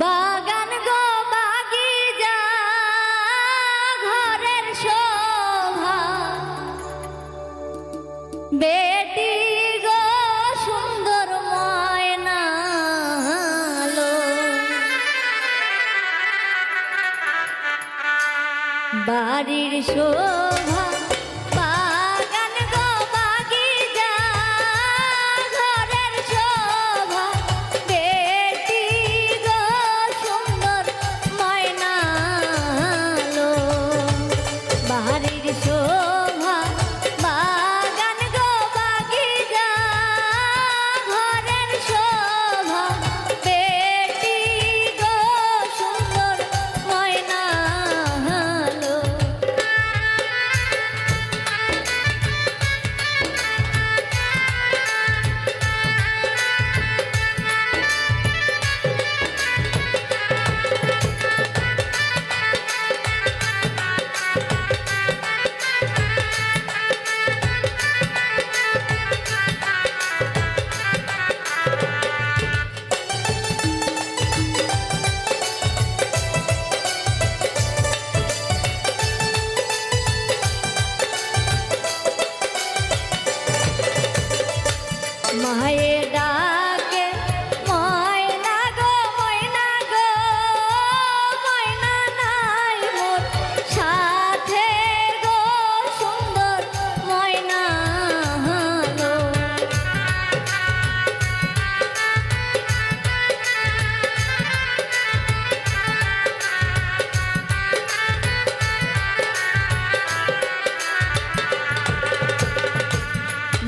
বাগান গো বাগিচা ঘরের শোভা, বেটি গো সুন্দর ময়না লো, বাড়ির শোভা বাগান গো বাগিচা ঘরের শোভা, বেটি গো সুন্দর ময়না লো, বাড়ির শোভা বাগান গো বাগিচা ঘরের শোভা, বেটি গো সুন্দর ময়না লো। মায়ের ডাকে ময়না গো ময়না গো, ময়না নাই মোর সাথে গো সুন্দর ময়না লো,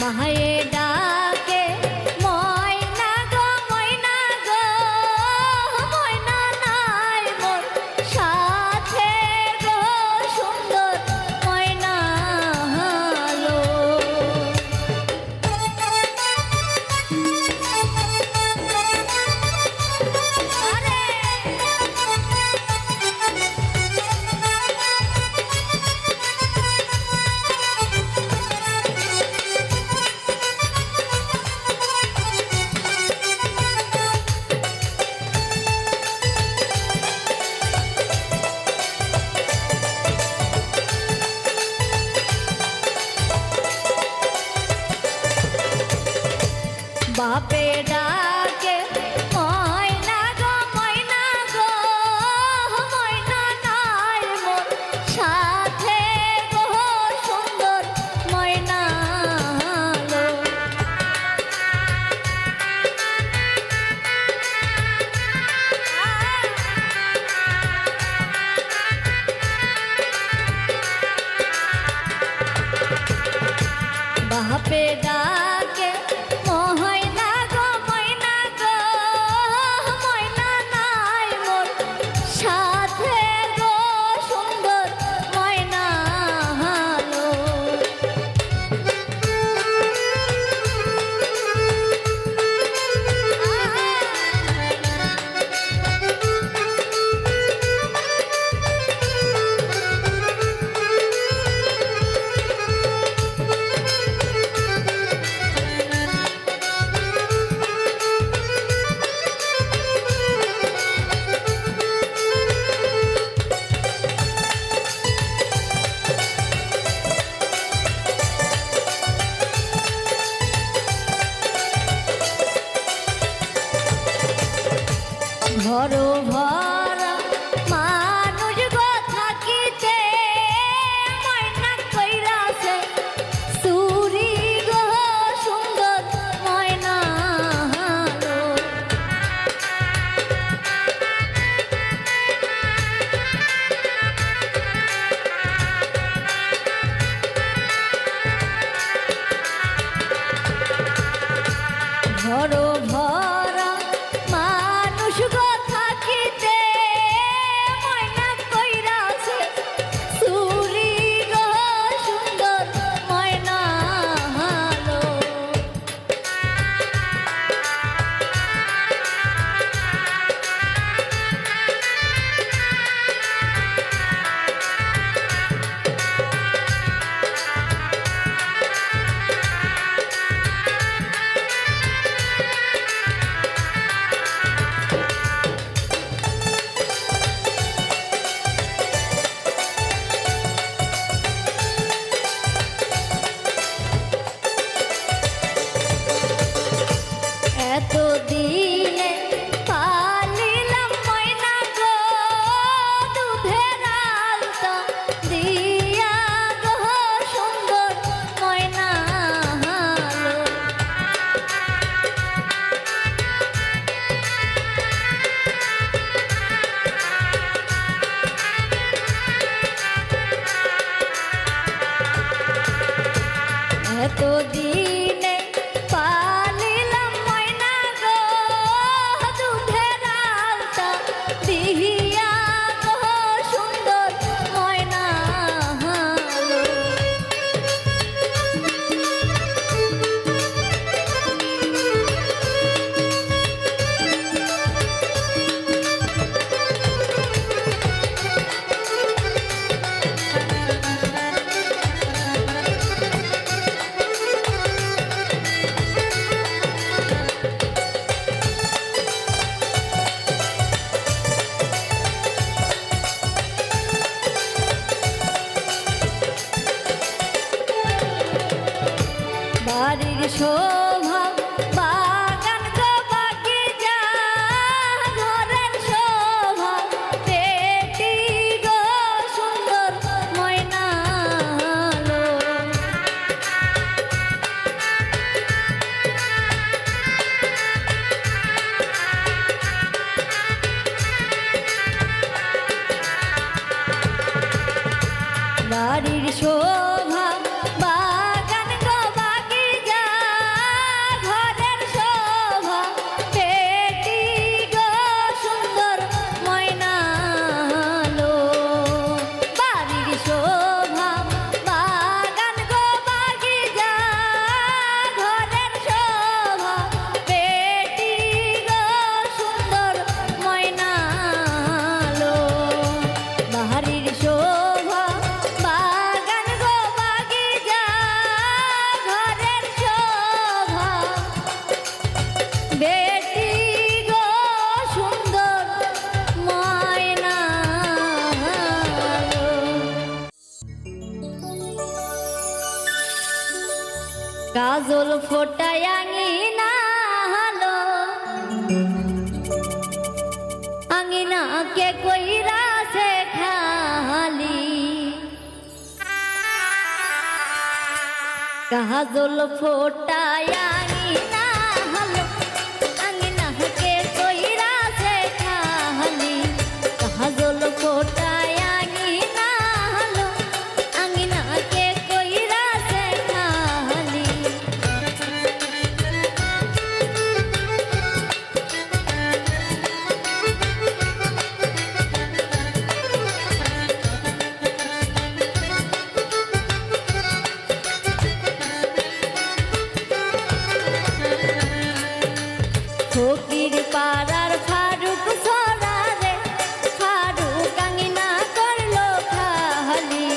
মায়ের ডাকে ময়না গো ময়না গো, ময়না নাই মোর সাথে গো সুন্দর ময়না লো। বাপে ডাকে ময়না গো ময়না গো, ময়না নাই মোর সাথে গো সুন্দর ময়না লো, বাপে ডাকে ময়না গো ময়না গো, ময়না নাই মোর সাথে গো সুন্দর ময়না লো। ঘর ভরা মানুষ গো থাকিতে ময়না কইরাছে চুরি গো সুন্দর ময়না লো, ঘর ভরা মানুষ গো থাকিতে দিনে পালিলাম ময়না গো দুধের আলতা দিয়া গো সুন্দর ময়না হালো। এত দিনে পালিলাম ময়না গো দুধের আলতা দিয়া গো সুন্দর ময়না হালো। বাড়ির শোভা বাগান গো বাগিচা ঘরের শোভা পেটি গো সুন্দর ময়না হালো। বাড়ির শোভা বাগান গো বাগিচা ঘরের শোভা পেটি গো সুন্দর ময়না হালো। বাড়ির শোভা বাগান গো বাগিচা ঘরের শোভা পেটি গো সুন্দর ময়না হালো। বাড়ির শোভা বাগান গো বাগিচা ঘরের শোভা বেটি গো সুন্দর ময়না হালো। কাজল ফোটায় আঙিনা হালো আঙিনা কে কইরা সে খালি কাজল ফোটায় আঙিনা হালো আঙিনা কে কইরা সে খালি কাজল ফোটায় আঙিনা হালো আঙিনা কে কইরা সে খালি। ফকির পাড়ার ফারুক সরারে ফারুক আঙিনা করলো খালি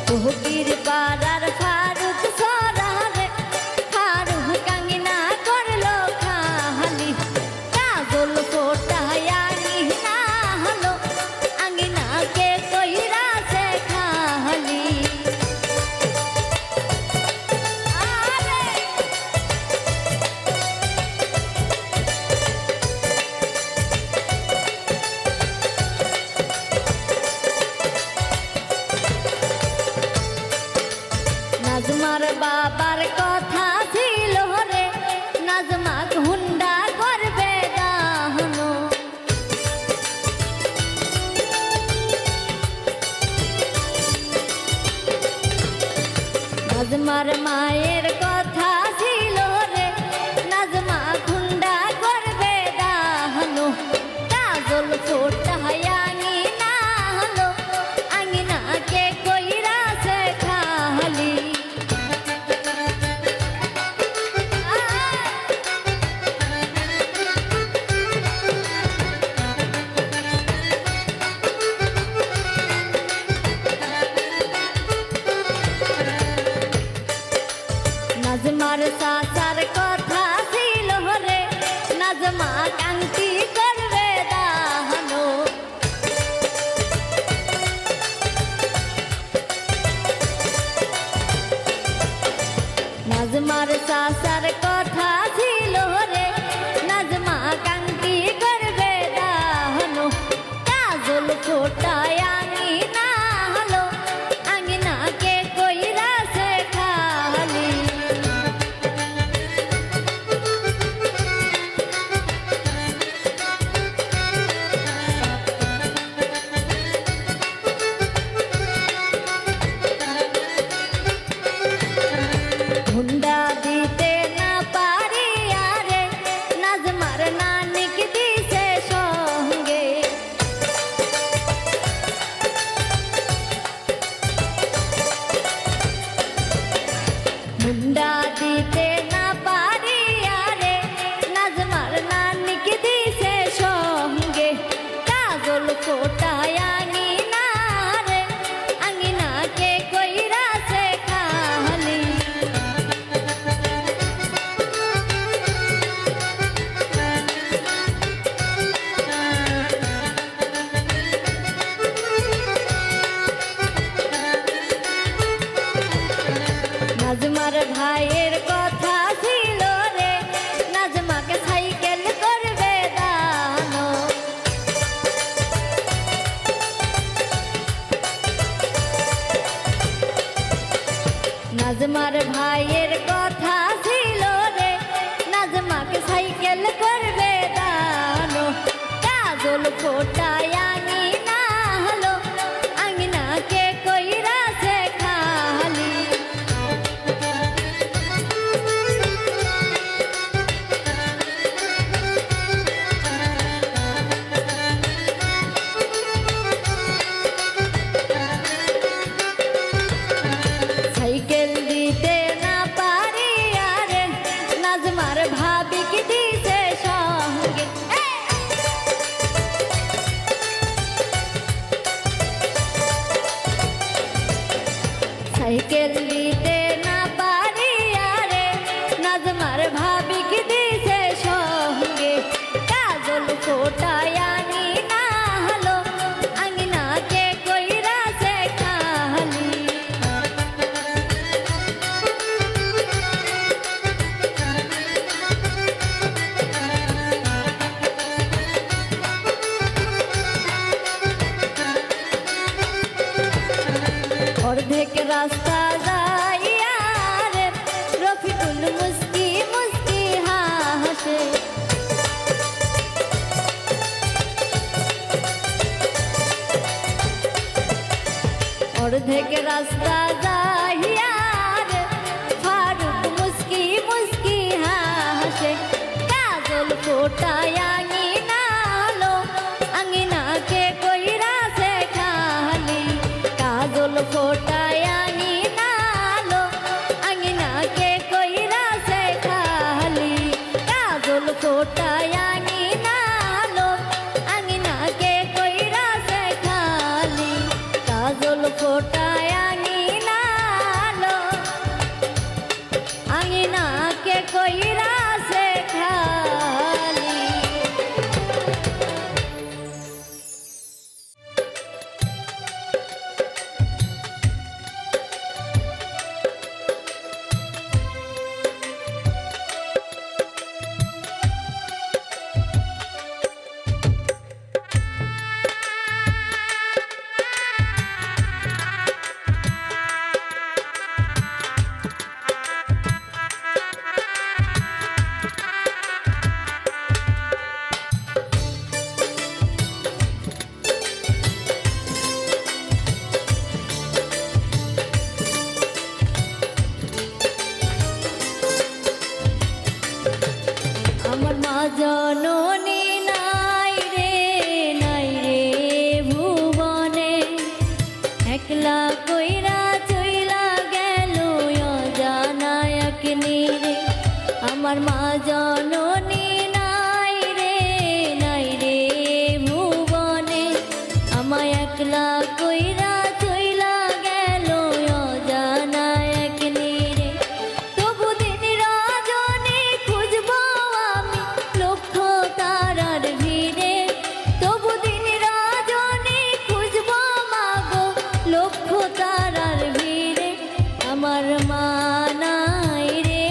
ফকির পাড়ার ফারুক সরারে ফারুক আঙিনা করলো খালি কাজল ফোটায় আঙিনা হালো আঙিনা কে কইরা সে খালি। নাজমার বাবার কথা ছিল রে নাজমা হুন্ডা করবে দাহনো। নাজমার মায়ের কথা ছিল রে নাজমা হুন্ডা করবে দাহনো। কাজল ফোটায় আঙিনা হালো আঙিনা কে কইরা সে খালি। নাজমার চাচার কথা ছিল রে নাজমা কান্তি করবে দাহনো। নাজমার চাচার কথা ছিল রে নাজমা কান্তি করবে দাহন কাজল ফোটায় আঙিনা হলো আঙিনাকে কইরাছে খালি হুন্ডা দিতে না পারি আরে নাজমার নানিক দিছে সঙ্গে হুন্ডা দিতে না পারি আরে নাজমার নানিক দিছে সঙ্গে কাজল ফোটায় আঙিনা রে আঙিনাকে কইরাছে খালি নাজমার ভাইয়ের কথা ছিল রে নাজমাকে সাইকেল করবে দানো নাজমার ভাইয়ের কথা ছিল রে নাজমাকে সাইকেল করবে দানো কাজল ফোটায় আঙিনা হলো আঙিনাকে কইরাছে খালি সাইকেল দিতে না পারি আরে নাজমার ভাবিকে দিছে সঙ্গে সাইকেল দিতে না পারি আরে নাজমার ভাবিকে দিছে সঙ্গে কাজল ফোটায় আঙিনা হলো আঙিনাকে কইরাছে খালি অর্ধেক রাস্তা যাইয়া রে রফিকুল মুস্কি মুস্কি হাসে অর্ধেক রাস্তা যাইয়া রে ফারুক মুস্কি মুস্কি হাসে কাজল ফোটায় আঙিনা হলো আঙিনাকে কইরাছে খালি কাজল ফোটায় আঙিনা হলো আঙিনাকে কইরাছে খালি কাজল ফোটায় আঙিনা হলো আঙিনাকে কইরাছে খালি কাজল ফোটায় আঙিনা হলো আঙিনাকে কইরাছে খালি আমার মা জননী নাই রে ভুবনে একলা কইরা চইলা গেল অজানা এক নীরে আমার মা জননী নাই রে ভুবনে আমায় একলা কইরা চইলা গেল অজানা এক নীরে তবু দিন রজনী খুঁজবো আমি লক্ষ তারার ভিড়ে তবু দিন রজনী খুঁজবো মাগো লক্ষ তারার ভিড়ে আমার মা নাই রে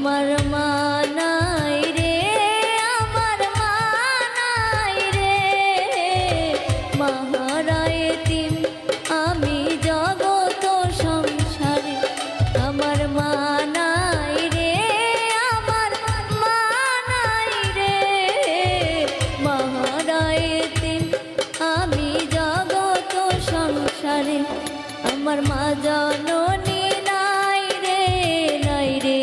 আমার মা নাই রে, আমার মা নাই রে, মাহারা এতিম আমি জগত সংসারে। আমার মা নাই রে, আমার মা নাই রে, মাহারা এতিম আমি জগত সংসারে। আমার মা জননী নাই রে, নাই রে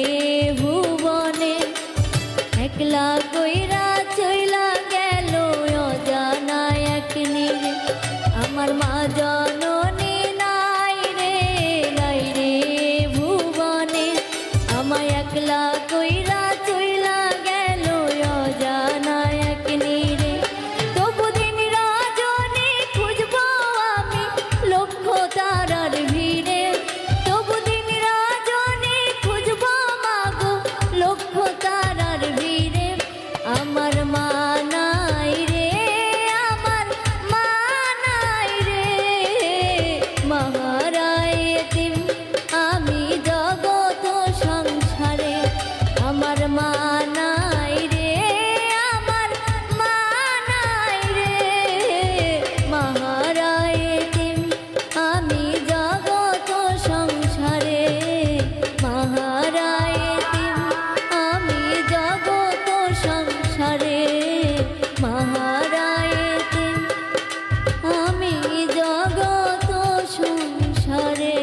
ভুবনে, একলা কইরা চইলা গেল অজানা এক নীরে। আমার মা জননী নাই রে, নাই রে ভুবনে, আমায় একলা কইরা চইলা গেল অজানা এক নীরে। তবু দিন রজনী খুঁজবো আমি লক্ষ তারার ভিড়ে, তবু দিন রজনী খুঁজবো মাগো লক্ষ তারার ভিড়ে। আমার মা নাই রে, আমার মা নাই রে, মাহারা এতিম আমি জগত সংসারে। আমার মা নাই রে, আমার মা নাই রে, মাহারা এতিম আমি জগত সংসারে। মাহারা এতিম আমি জগত সংসারে, মাহারা এতিম আমি জগত সংসারে।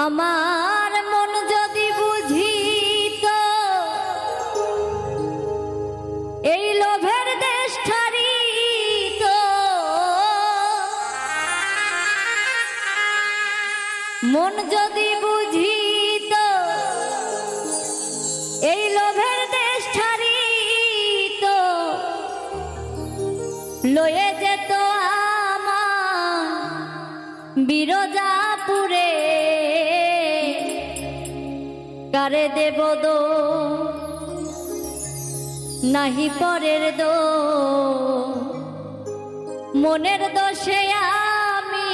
আমার মন যদি বুঝিত এই লোভের দেশ ছাড়িত, মন যদি বুঝিত এই লোভের দেশ ছাড়িত, লয়ে যেত আমার বিরজাপুরে। কারে দেব দো নাহি পরের দো, মনের দোষে আমি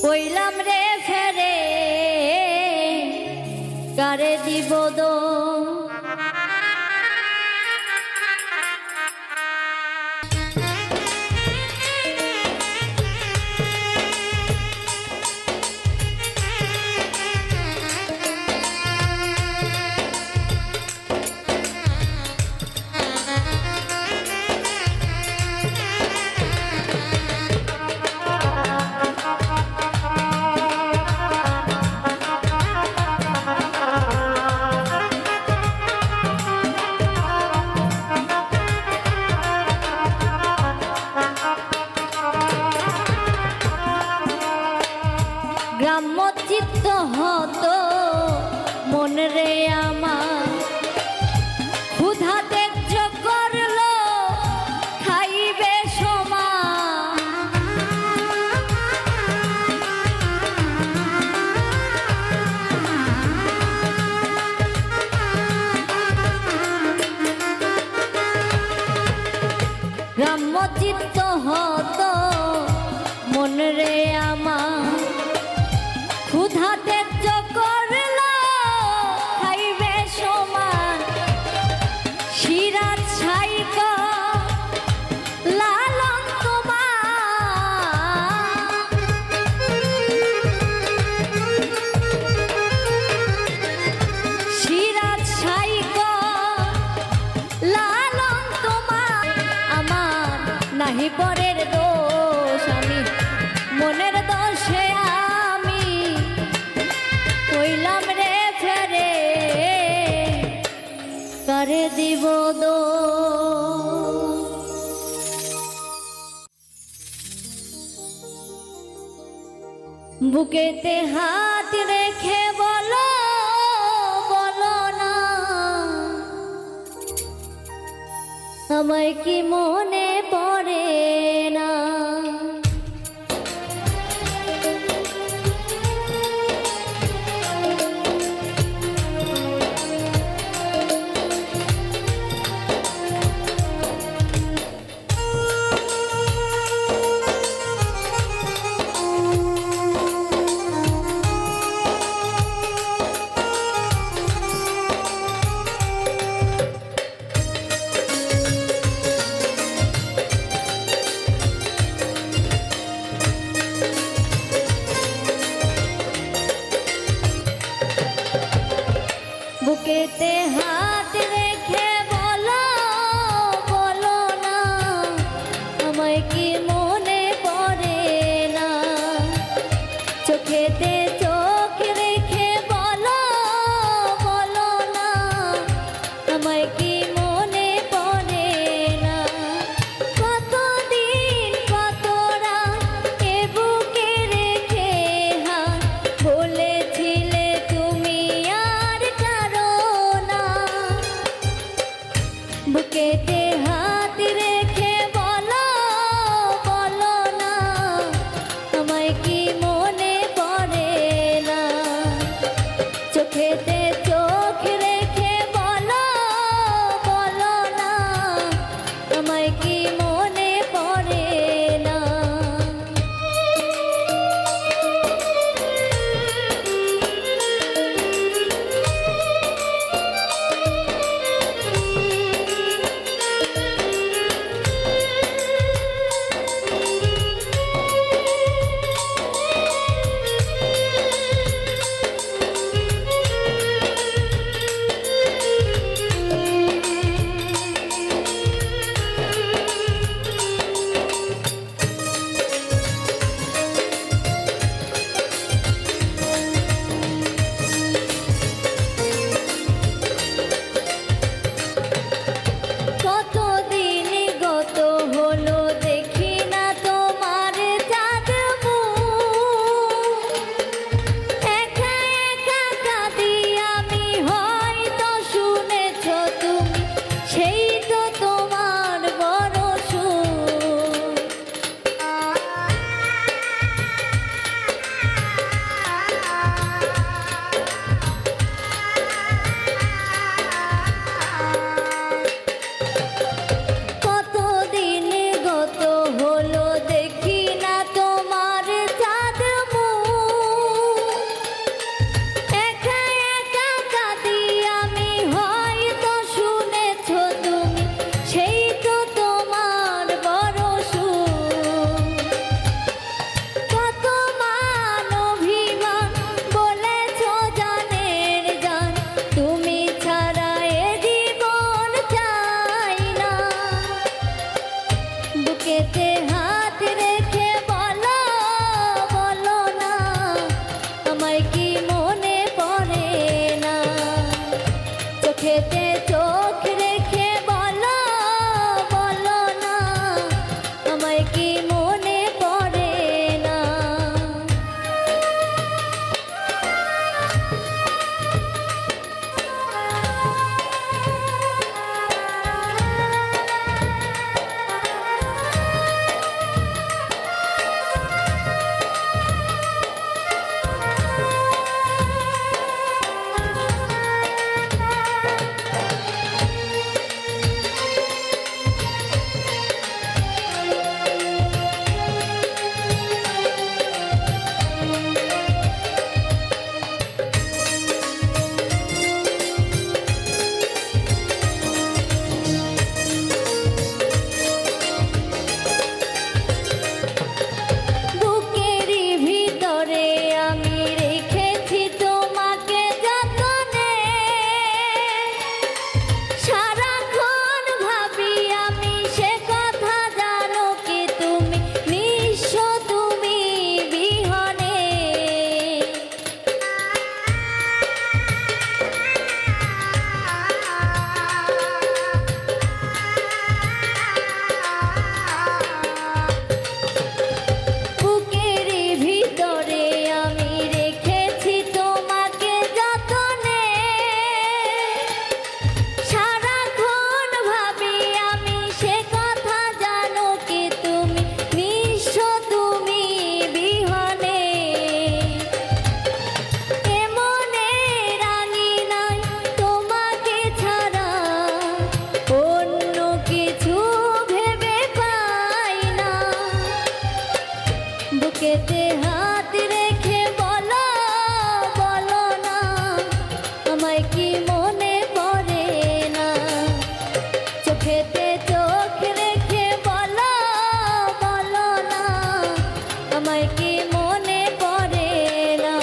কইলাম রে ফেরে। কারে দিব দো গ্রাম্য চিত্ত হতো মন রে আমার, ক্ষুধা ত্যায্য করলো খাইবে সমান। গ্রাম্য চিত্ত হতো মন রে আমার, ক্ষুধা ত্যায্য করলো খাইবে সমান। শিরাত ছাইক লালন তোমার, শিরাত ছাইক লালন তোমার। আমার নাহি পরের দোষ, আমি মনের দোষে আমি কইলাম রে ফেরে। কারে দিব দো বুকেতে হাত রেখে বলো, বলো না আমায় কি মনে পড়ে না। কি মনে পড়ে না? কতদিন গত হলো দেখি না তোমার চাঁদ মুখ। একা একা কাঁদি আমি, হয়তো শুনেছ তুমি, সেই তো তোমার বড় সুখ। কতদিন গত হলো দেখি না তোমার চাঁদ মুখ। একা একা কাঁদি আমি, হয়তো শুনেছ তুমি, সেই তো তোমার বড় সুখ। কত মান অভিমান বলেছ জানের জান, তুমি ছাড়া এ জীবন চাই না। বুকেতে হাত রেখে বলো, বলো না, আমায় কি মনে পড়ে না? চোখেতে চোখ রেখে বলো, বলো না, আমায় কি মনে পড়ে না? বুকেরই ভিতরে আমি রেখেছি তোমাকে যতনে। সারাক্ষণ ভাবি আমি, সে কথা জানো কি তুমি, নিঃস্ব তুমি বিহনে। বুকেরই ভিতরে আমি রেখেছি তোমাকে যতনে। সারাক্ষণ ভাবি আমি, সে কথা জানো কি তুমি, নিঃস্ব তুমি বিহনে। এমনে রাঙি নাই তোমাকে ছাড়া, অন্য কিছু ভেবে পাই না। বুকেতে হাত রেখে বলো, বলো না, আমায় কি মনে পড়ে না? চোখেতে চোখ রেখে বলো, বলো না, আমায় কি মনে পড়ে না?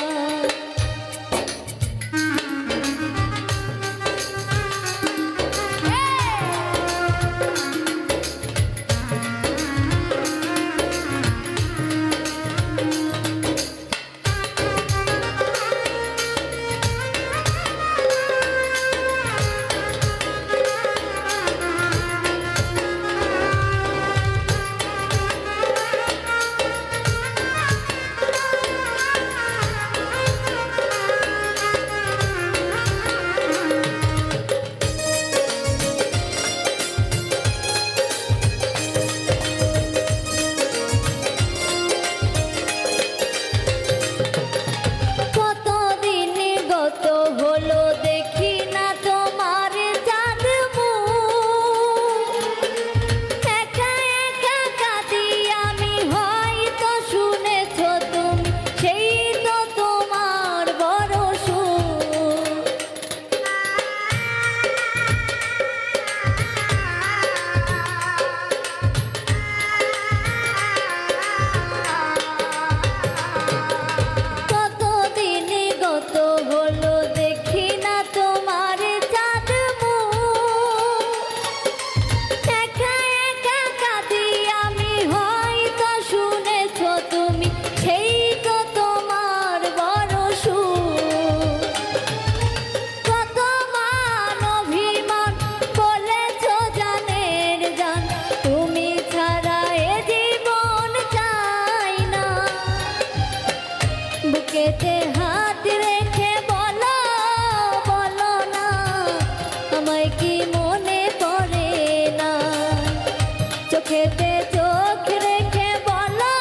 চোখেতে চোখ রেখে বলো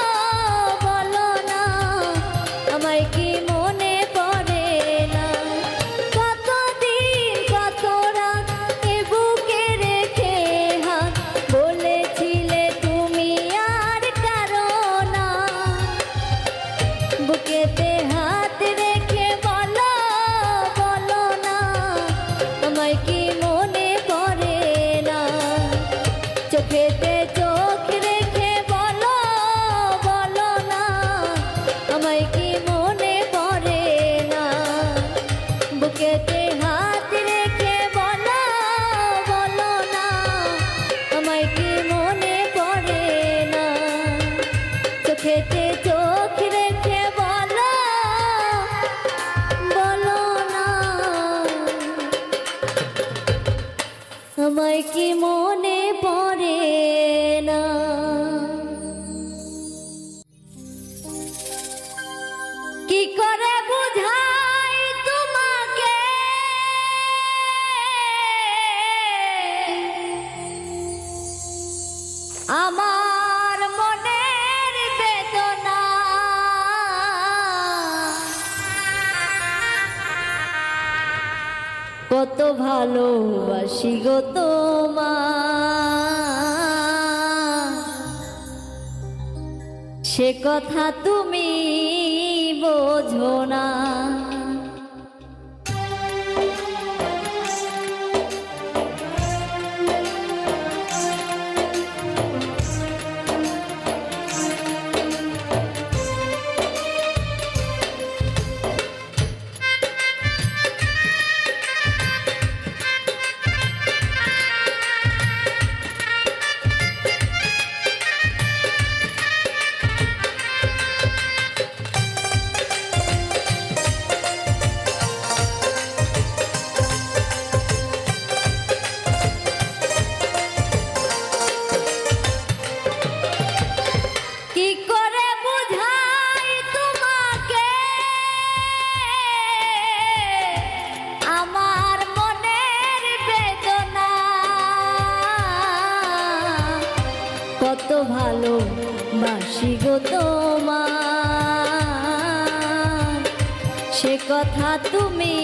বলো না আমায় কি মনে পড়ে না কতদিন কত রাত এ বুকে রেখে হাত বলেছিলে তুমি আর কারো না বুকেতে হাত রেখে বলো বলো না আমায় কি মনে পড়ে না চোখেতে চোখ রেখে বলো বলো না আমায় কি মনে পড়ে না বুকেতে হাত রেখে বলো বলো না আমায় কি মনে পড়ে না চোখেতে চোখ রেখে বলো বলো না আমায় কি মনে পড়ে না কি করে বুঝাই তোমাকে আমার মনের বেদনা কত ভালোবাসি গো তোমার সে কথা তুমি বোঝো না কি করে বুঝাই তোমাকে আমার মনের বেদনা কত ভালোবাসি গো তোমার সে কথা তুমি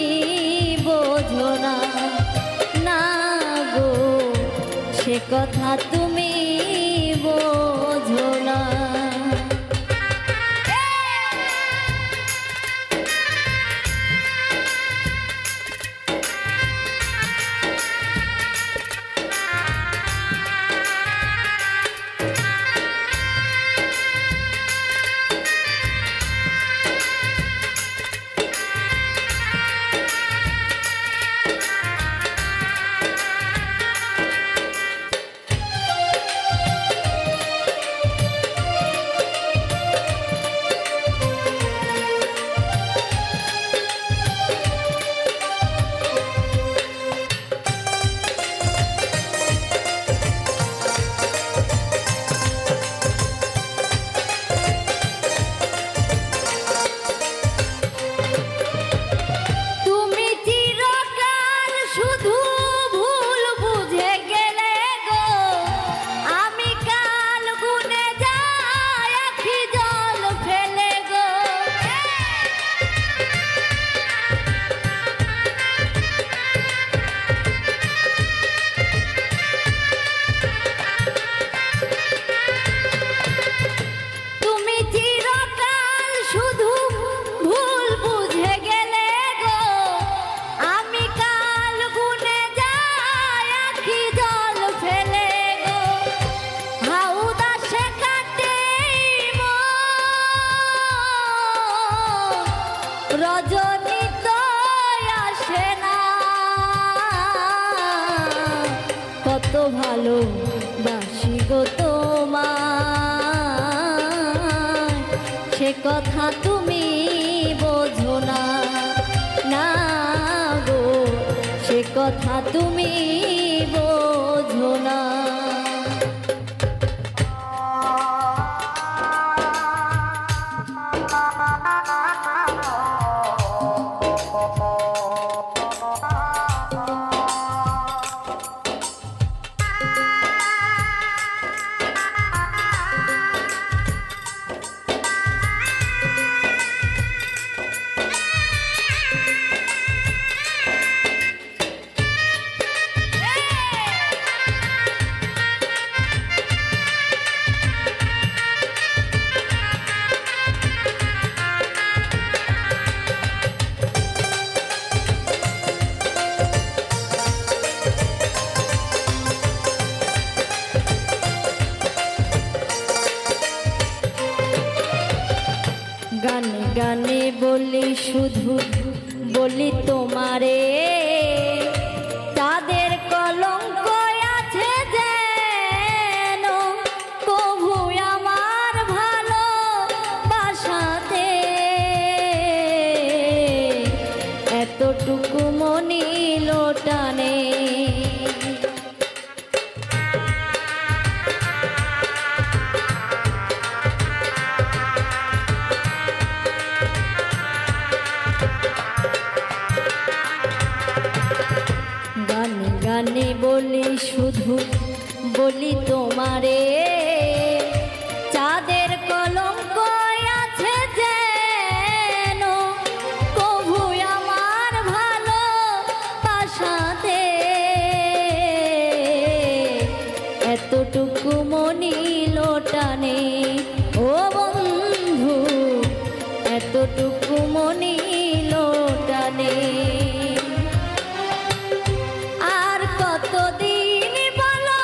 বোঝো না না গো সে কথা তুমি বোঝো না রজনী তো আসে না কত ভালোবাসি গো তোমায় সে কথা তুমি বোঝো না না গো সে কথা তুমি বোঝো না শুধু বলি তোমারে, তাদের কলঙ্ক আছে যেন প্রভু আমার ভালোবাসাতে, এতটুকু মনি লোটানে। গানে গানে বলি শুধু বলি তোমারে, চাঁদের কলঙ্ক আছে যেন প্রভু আমার ভালোবাসাতে, এতটুকু মনি লোটানে। ও বন্ধু এতটুকু মনি লোটানে। আর কতদিন বলো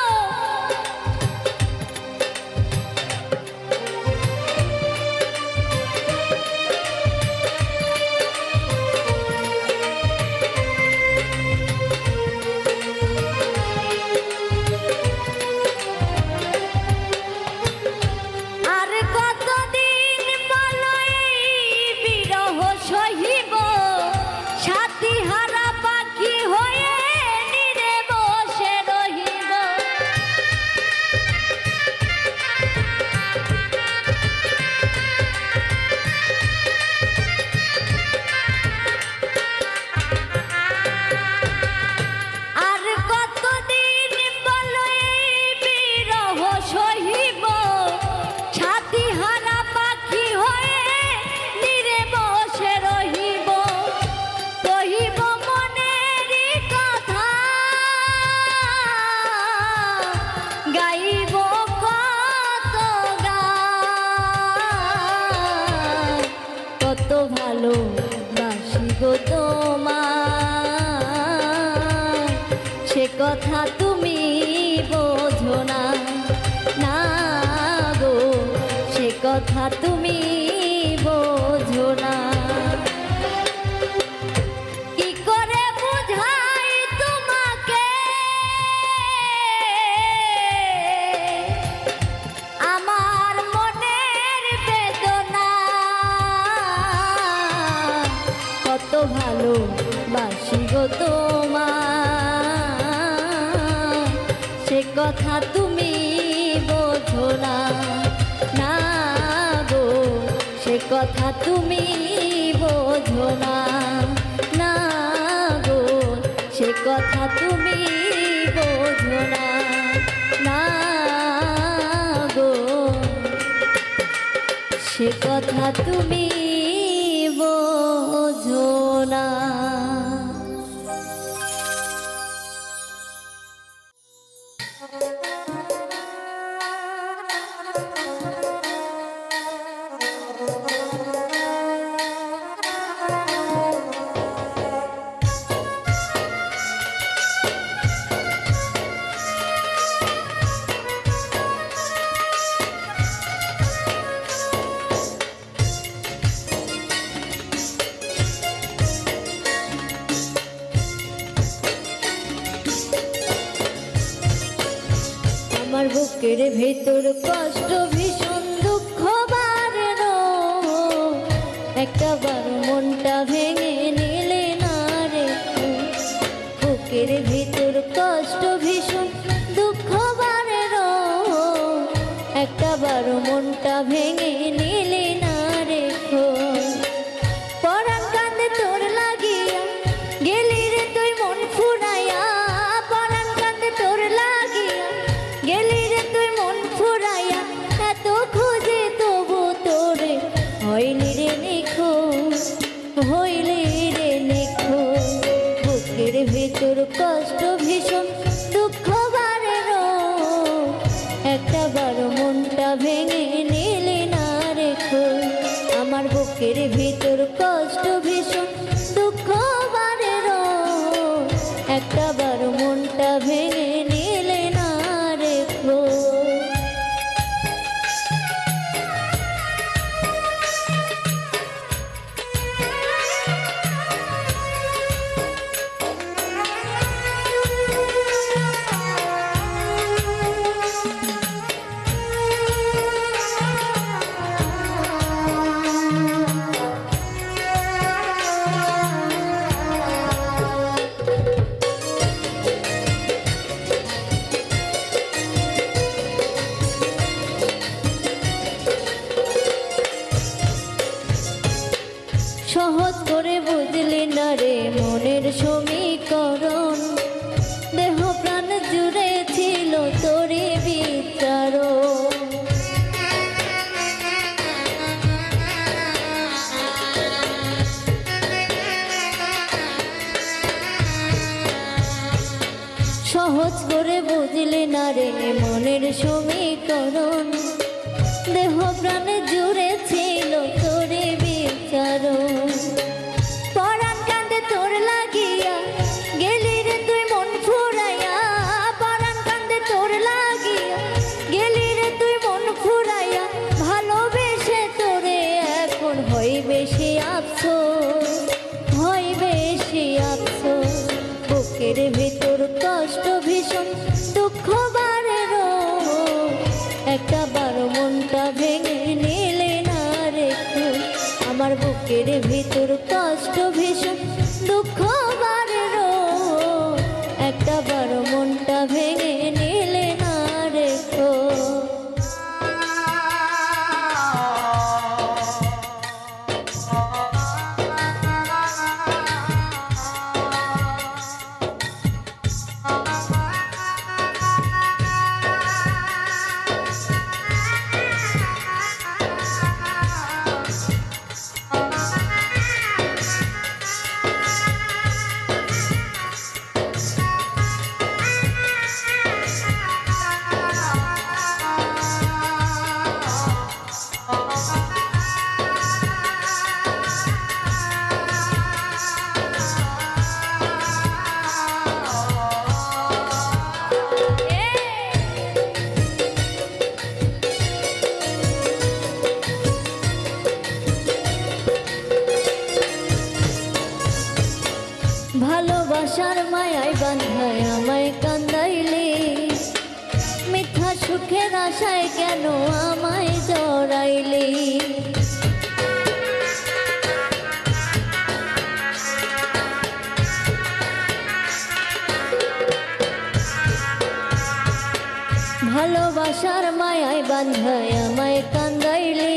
সহিব, সাথী হারা পাখি হয়ে নীরে বসে রহিব। আর কতদিন বলো এই বিরহ সহিব, সাথী হারা পাখি হয়ে নীরে বসে রহিব। কহিব মনেরই কথা, গাইব কত গান, কত ভালো বাসি গো তোমার, সে কথা তুমি বোঝো না। না গো সে কথা তুমি বোঝো না। কি করে বুঝাই তোমাকে আমার মনের বেদনা, কত ভালো বাসি গো তোমার, সে কথা তুমি বোঝো না। না গো সে কথা তুমি বোঝো না। না গো সে কথা তুমি বোঝো না। না গো সে কথা তুমি বোঝো না। আমার বুকের ভেতর কষ্ট ভীষণ দুঃখ বাড়লো, একটা বার মনটা ভেঙে নিলে না রে। বুকের ভেতর কষ্ট ভীষণ দুঃখ বাড়লো, একটা বার মনটা ভেঙে নিলে না রে। পরাণ কান্দে তোর লাগিয়া গেলি রে তুই মন ফুরাইয়া, পরাণ কান্দে তোর লাগিয়া গেলি রে তুই মন ফুরাইয়া, এত খুঁজে তবু তোরে হইলি রে নিখোঁজ, হইলি রে নিখোঁজ। বুকের ভেতর কষ্ট ভীষণ দুঃখ বাড়লো, একটা বার মনটা ভেঙে নিলি না রে। আমার বুকের ভেতর কষ্ট ভীষণ দুঃখ বাড়লো, একটা বার মনটা ভেঙে নিলে না রে। বুঝলে না রে মনের সমীকরণ, দেহ প্রাণে জুড়ে ছিল তোরে বিচারণ। পরাণ কান্দে তোর লাগিয়া গেলি রে তুই মন ফুরাইয়া, পরাণ কান্দে তোর লাগিয়া গেলি রে তুই মন ফুরাইয়া, ভালোবেসে তোরে এখন হয় বেশি আফসোস, হয় বেশি আফসোস। বুকের ভিতর কষ্ট ভীষণ দুঃখ বারে রোজ, একটা বারো মনটা ভেঙে নিলে না রেখো। আমার বুকের ভিতর কষ্ট ভীষণ দুঃখ বারে রোজ, একটা বারো মনটা ভেঙে নিলে না রেখো। ভালোবাসার মায়ায় বান্ধায় আমায় কান্দাইলে, মিথ্যা সুখের আশায় কেন আমায় জড়াইলে। ভালোবাসার মায়ায় বান্ধায় আমায় কান্দাইলে,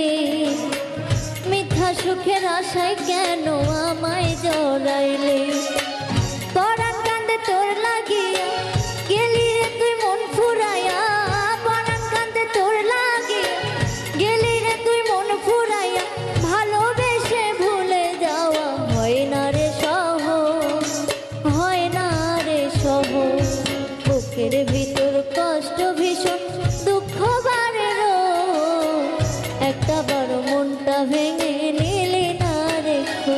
মিথ্যা সুখের আশায় কেন আমায় জড়াইলে। পরাণ কান্দে তোর লাগিয়া গেলি রে তুই মন ফুরাইয়া, পরাণ কান্দে তোর লাগিয়া গেলি রে তুই মন ফুরাইয়া, ভালোবেসে ভুলে যাওয়া হয় না রে সহজ, হয় না রে সহজ। বুকের ভিতর কষ্ট ভীষণ দুঃখ বারে রোজ, একটা বড় মনটা ভেঙে নিলে না রেখো।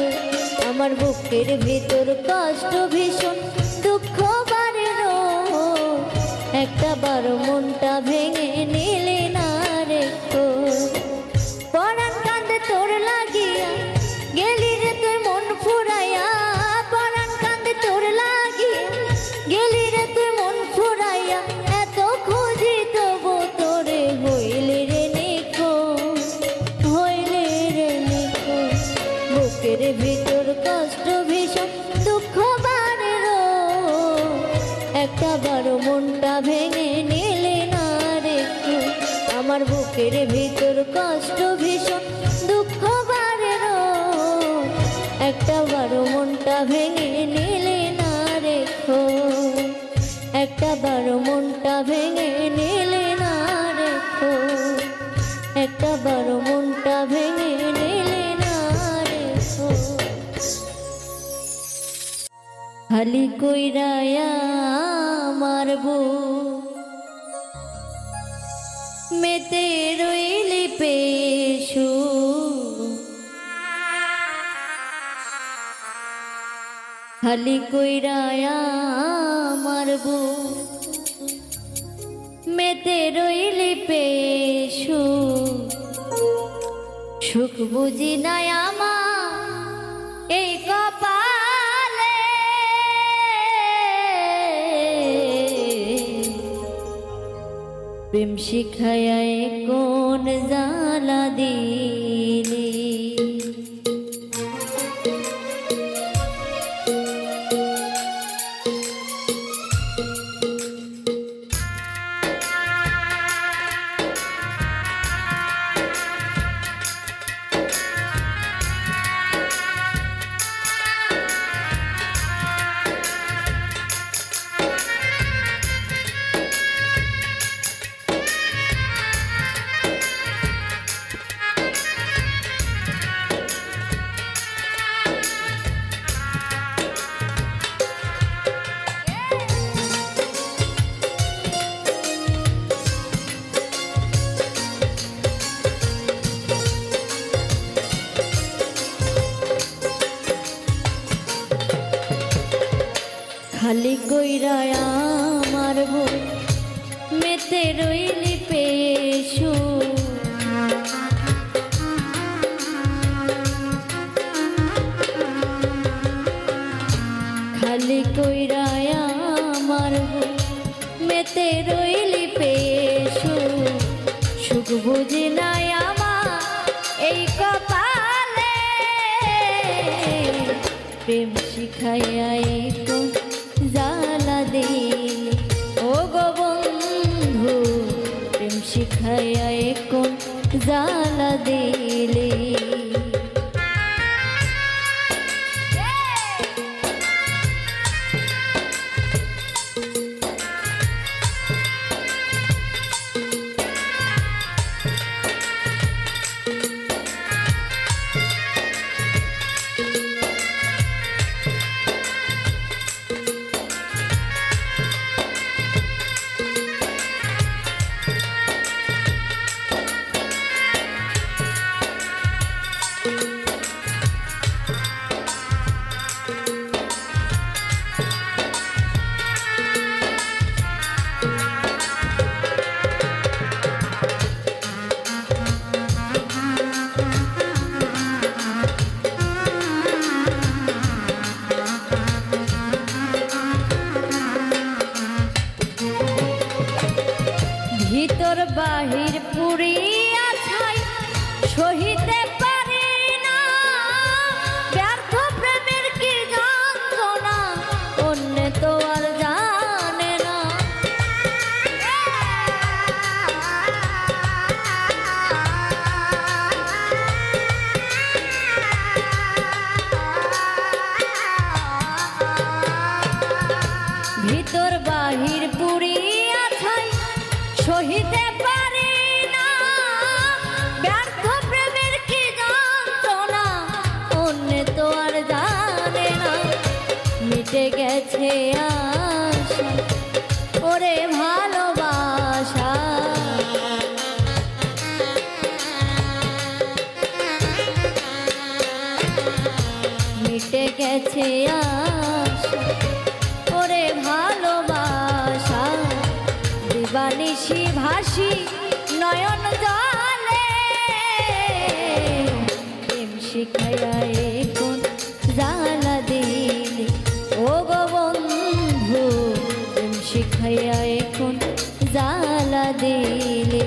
আমার বুকের ভিতর কষ্ট ভীষণ দুঃখ বারে রোজ, একটা বড় মনটা ভেঙে নিলে না রেখো। পরাণ কান্দে তোর লাগিয়া গেলি রে তুই মন ফুরাইয়া, পরাণ কান্দে তোর লাগিয়া গেলি রে তুই মন ফুরাইয়া, এত খুঁজি তবু তোরে হইলে রে নিখো, হইলে রে নিখো। বুকের ভিতর কষ্ট ভীষণ দুঃখ বারে রোজ, একটা বড় মনটা ভেঙে নিলে না রেখো। আমার বুকের ভিতর কষ্ট ভীষণ দুঃখ বারে রোজ, একটা বড় মনটা ভেঙে নিলে না রেখো, একটা বড় মনটা ভেঙে নিলে না রেখো, একটা বড় মনটা ভেঙে নিলে না রেখো। খালি কইরায়া মারবো মেতে রইলি পেশু, খালি কইরায়া মারবো মেতে রইলি পেশু, সুখ বুঝি নাই আমার এই কপালে, প্রেম শিখায় কোন জ্বালা দিলি। সুখ বুঝি নাই আমার এই কপালে, প্রেম শিখাইয়া কোন জ্বালা দিলে ও গো বন্ধু, প্রেম শিখাইয়া কোন জ্বালা দিলে। ভিতর বাহির পুরিয়া ছাই সহিতে পারি না, ব্যর্থ প্রেমের কি যন্ত্রণা অন্য তো আর জানে না। ভিতর বাহির পুরিয়া ছাই সহিতে পারি না, ব্যর্থ প্রেমের কি যন্ত্রণা অন্য তো আর জানে না। মিটে গেছে আশা ওরে ভালোবাসা, মিটে গেছে আশা ওরে ভালোবাসা, দিবানিশি ভাসি নয়ন জলে, প্রেম শিখাইয়া কোন জ্বালা দিলে ও গো বন্ধু, প্রেম শিখাইয়া কোন জ্বালা দিলে।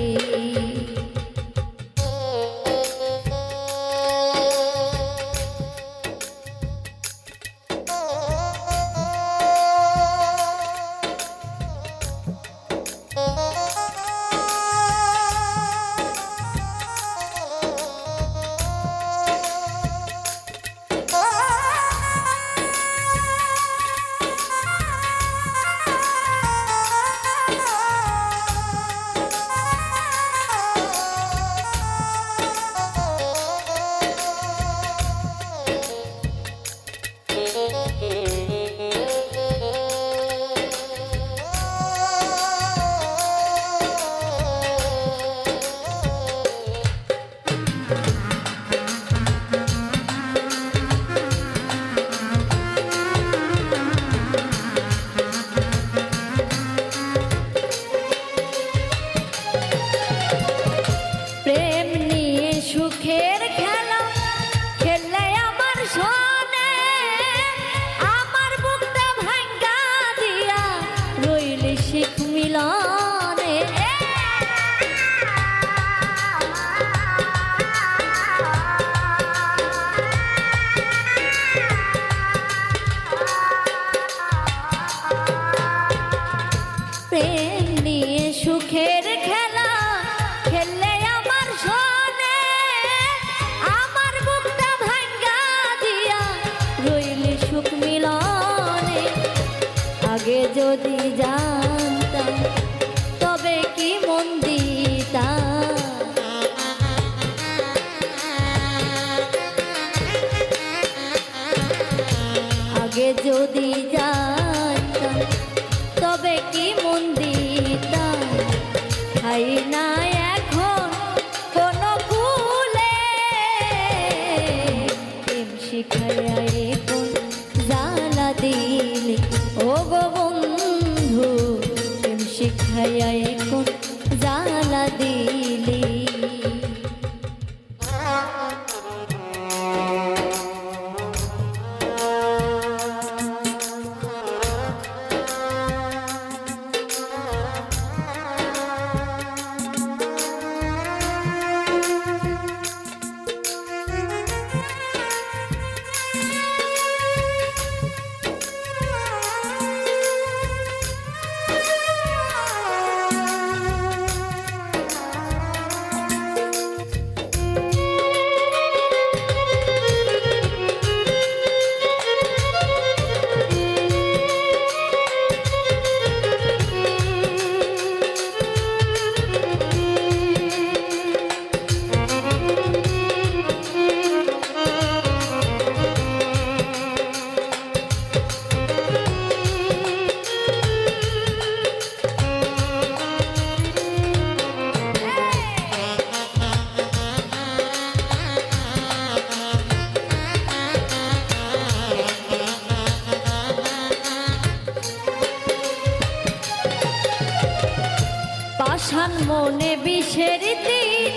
মনে বিষের তীর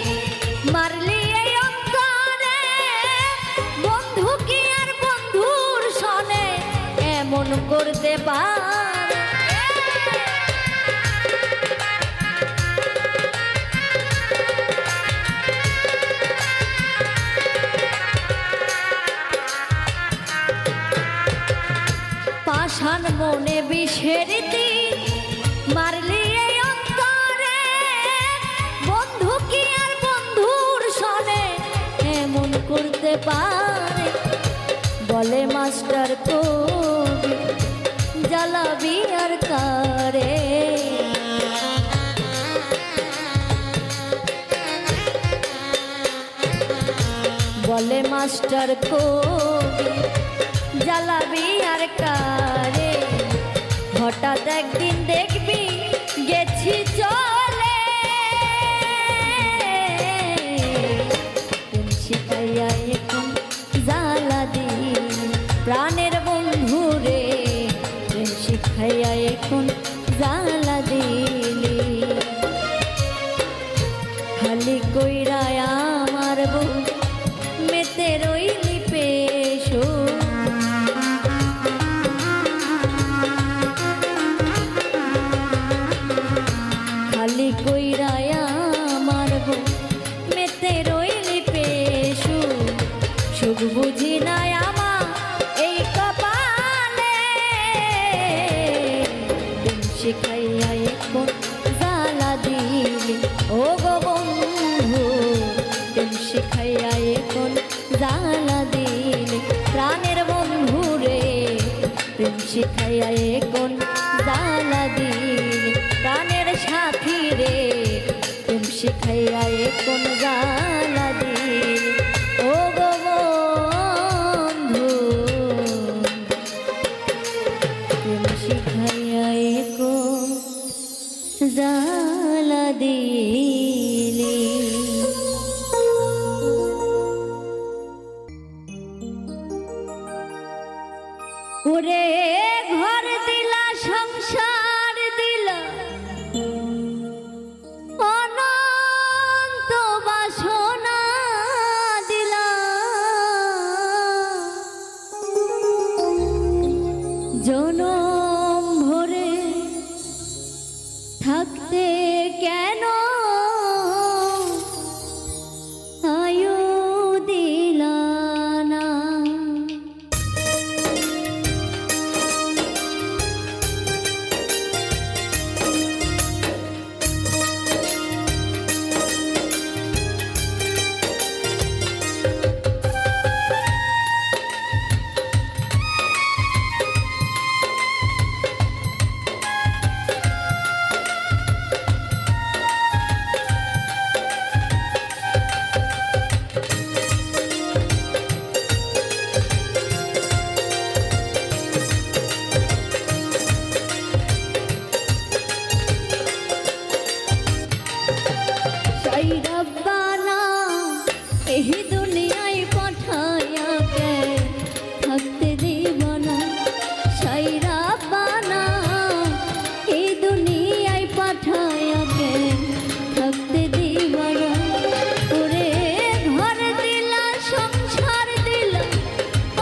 মারলি এই অন্তরে, বন্ধু কি আর বন্ধুর সনে এমন করতে পারে? পাষাণ মনে বিষের তীর মারলি এই অন্তরে, বন্ধু কি আর বন্ধুর সনে এমন করতে পারে? বলে মাস্টার কবি জ্বালাবি আর কারে, বলে মাস্টার কবি জ্বালাবি আর কারে। হঠাৎ একদিন দেখবি গেছি চলে, প্রেম শিখাইয়া এখন জ্বালা দিলি প্রাণের বন্ধু রে, প্রেম শিখাইয়া এখন জ্বালা দিলি। খালি কইরায় আমার বউ মেতে রইলি পেশো, খালি কইরায় আমার বউ মেতে রইলি পেশু। সুখ বুঝি নাই আমার এই কপালে, প্রেম শিখাইয়া এখন জ্বালা দিলি ও গো বন্ধু, প্রেম শিখাইয়া এখন জ্বালা দিলি প্রাণের বন্ধু রে, প্রেম শিখাইয়া এখন জ্বালা দিলি প্রাণের সাথী রে, প্রেম শিখাইয়া এখন জ্বালা দিলি ও গো বন্ধু, প্রেম শিখাইয়া এখন জ্বালা দিলি। ওরে ঘর দিলা সংসার দিলা অনন্ত বাসনা দিলা, জনম ভরে থাকতে কেন আয়ু দিলা না? রব্বানা এই দুনিয়ায় পাঠায়া কে থাকতে দিব না, সাই রব্বানা এই দুনিয়ায় পাঠায়া কে থাকতে দিব না। ওরে ঘর দিলা সংসার দিলা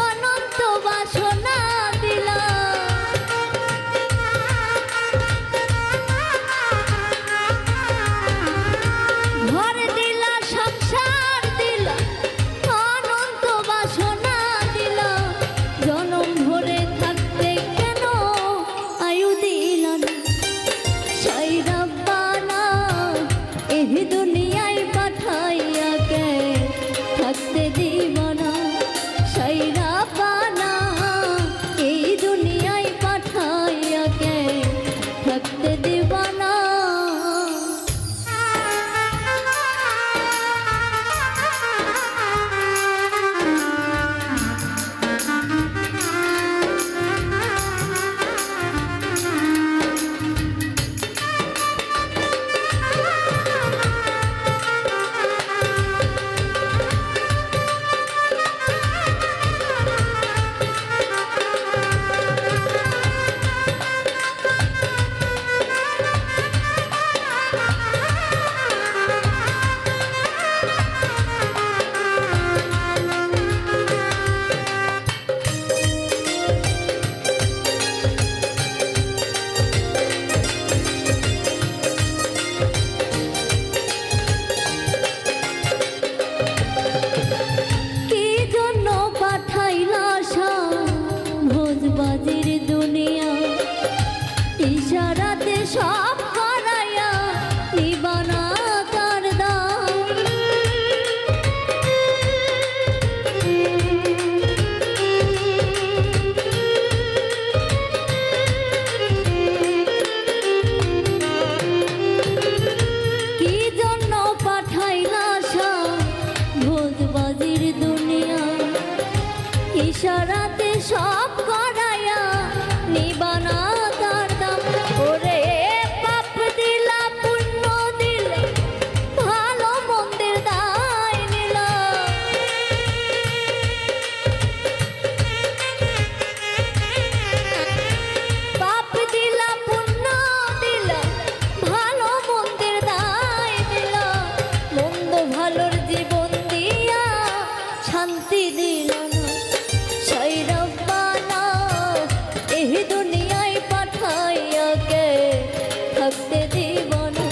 অনন্ত বাসনা দিলা, ঘর দিলা সংসার দিলা শান্তি দিল না। সেই রব্বানা এই দুনিয়ায় পাঠাইয়া কে থাকতে দিব না।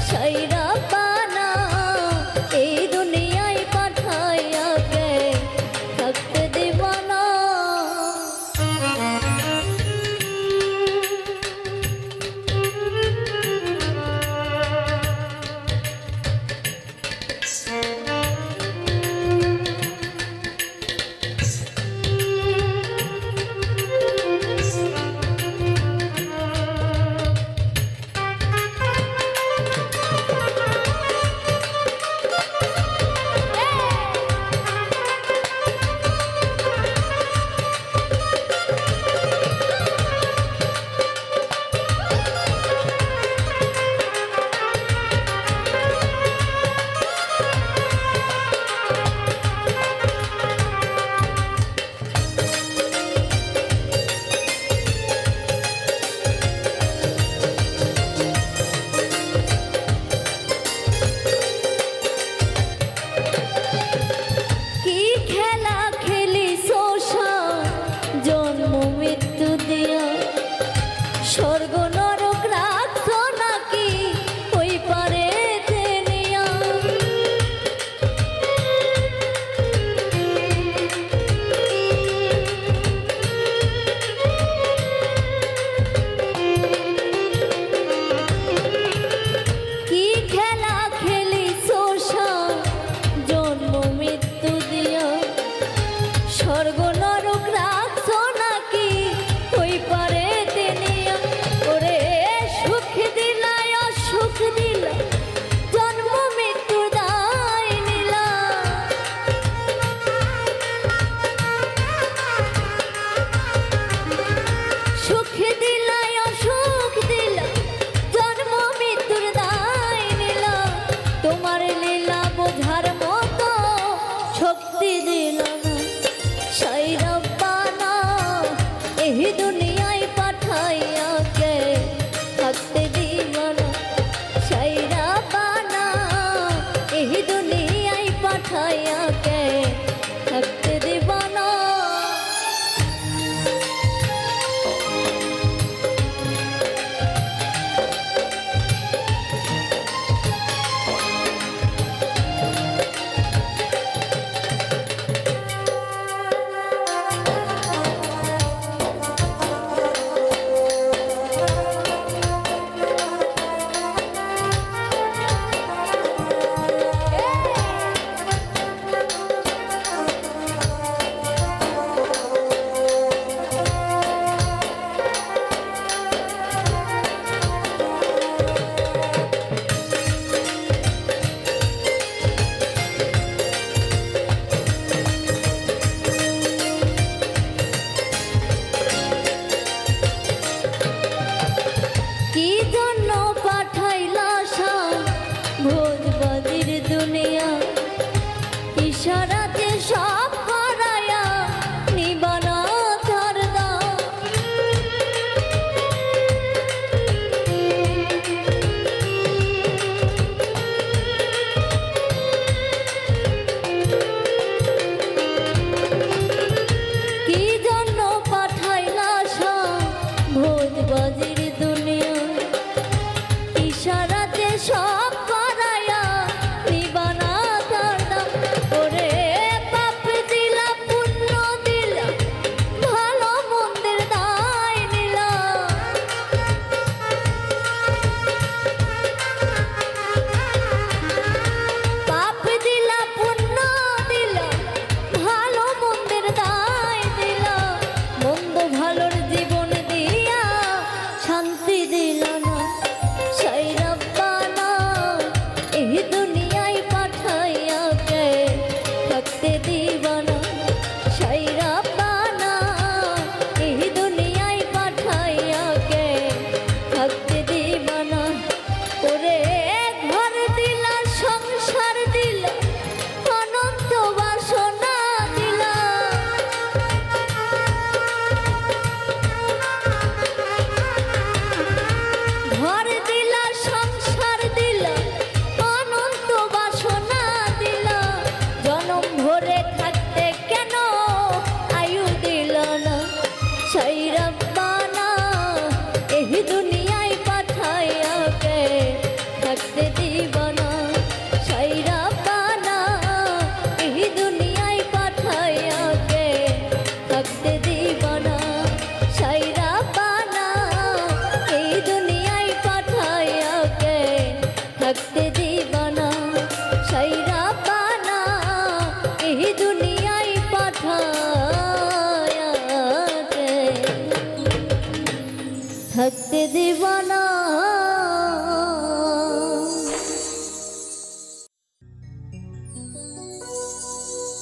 সেই রব্বানা এই দুনিয়ায় পাঠাইয়া কে থাকতে দিব না।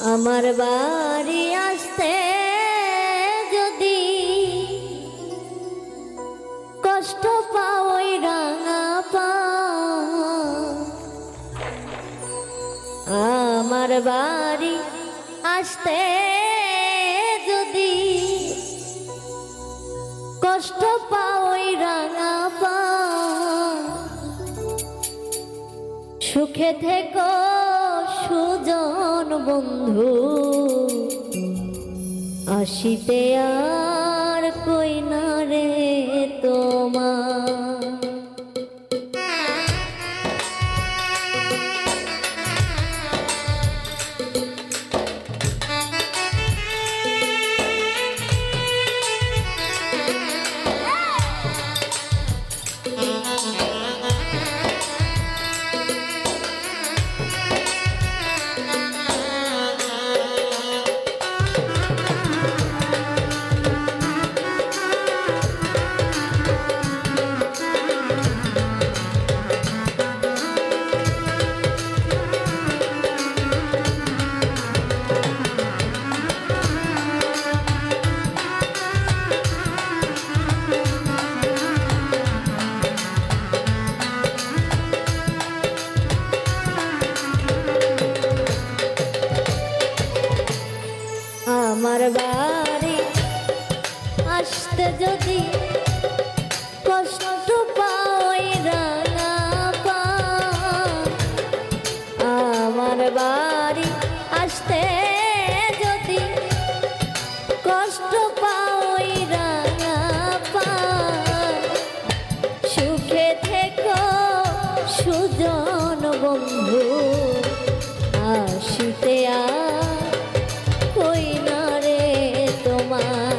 আমার বাড়ি আসতে যদি কষ্ট পাও ওই রাঙা পা, আমার বাড়ি আসতে যদি কষ্ট পাও ওই রাঙা পা, সুখে থেকো সুজন বন্ধু, আসিতে আর কই না রে তোমার। আমার বাড়ি আসতে যদি কষ্ট পাই রাঙা পা, আমার বাড়ি আসতে যদি কষ্ট পাই রাঙা পা, সুখে থেকো সুজন বন্ধু, আসিতে কই না রে তোমার।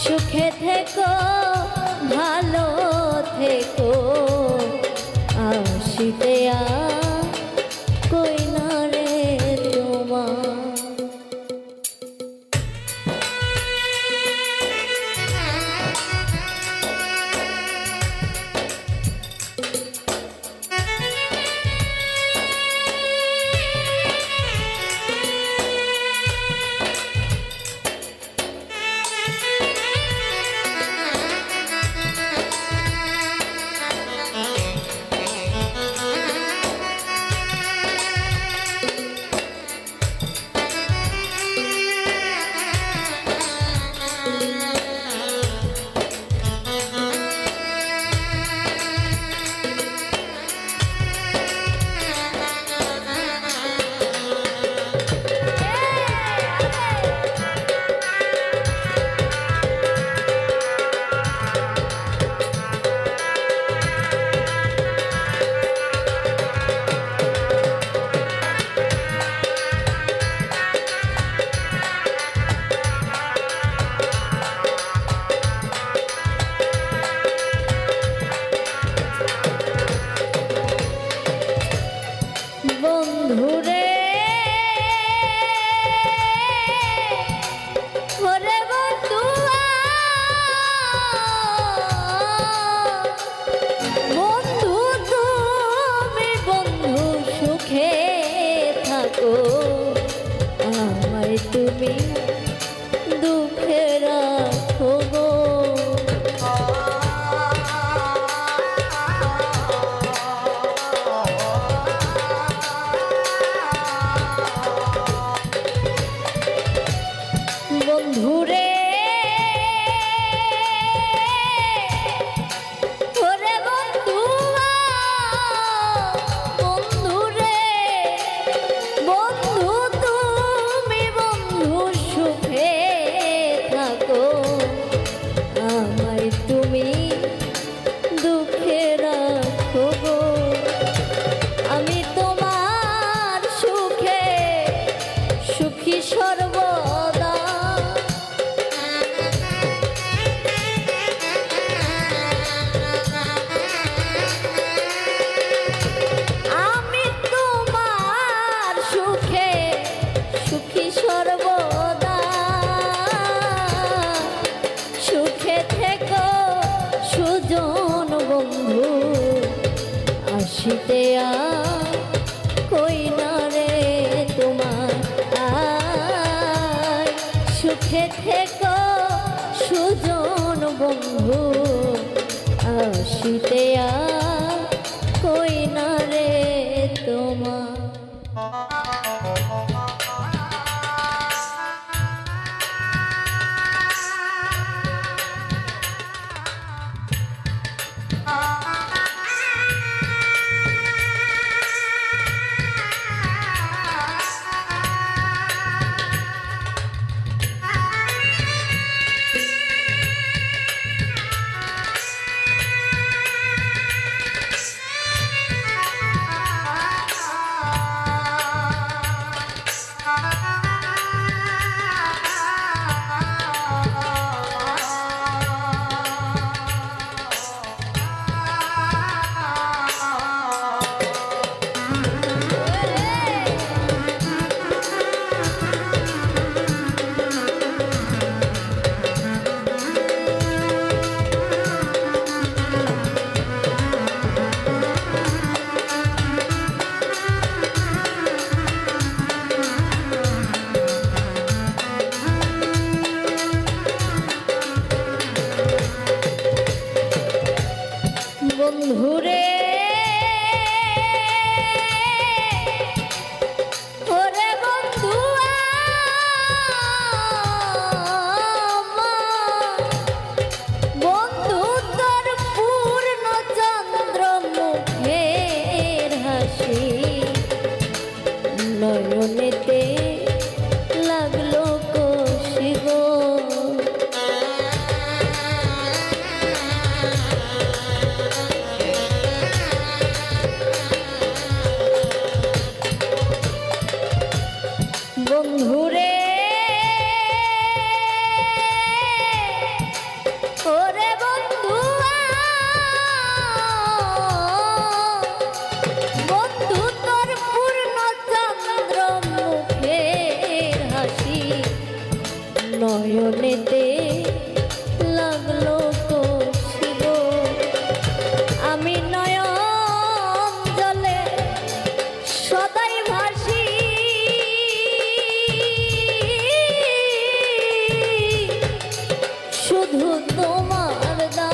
সুখে থেকো ভালো থেকো, আসিতে কই না রে তোমার। বন্ধুরে ওরে বন্ধু, বন্ধু তুমি বন্ধু সুখে থাকো, আমায় তুমি দুঃখে রাখো গো। বন্ধুরে ওরে বন্ধু, বন্ধুরে বন্ধু তুমি বন্ধু সুখে থাকো, আমায় তুমি দুঃখে রাখো গো। আমি তোমার সুখে সুখী সর্বদা, আমি তোমার সুখে সুখী সর্বদা, সুখে থেকো সুজন বন্ধু, আসিতে কই না রে হাসিতে কই না রে তোমার। বন্ধুরে ওরে বন্ধু বন্ধু তোর পূর্ণ চন্দ্র মুখের হাসি নয়নেতে লাগলো কষি গো। বন্ধুরে ওরে বন্ধু বন্ধু তোর পূর্ণ চন্দ্র মুখের হাসি নয়নেতে লাগলো কষি গো। আমি নয়ন জলে সদাই ভাসি শুধু তোমার দান।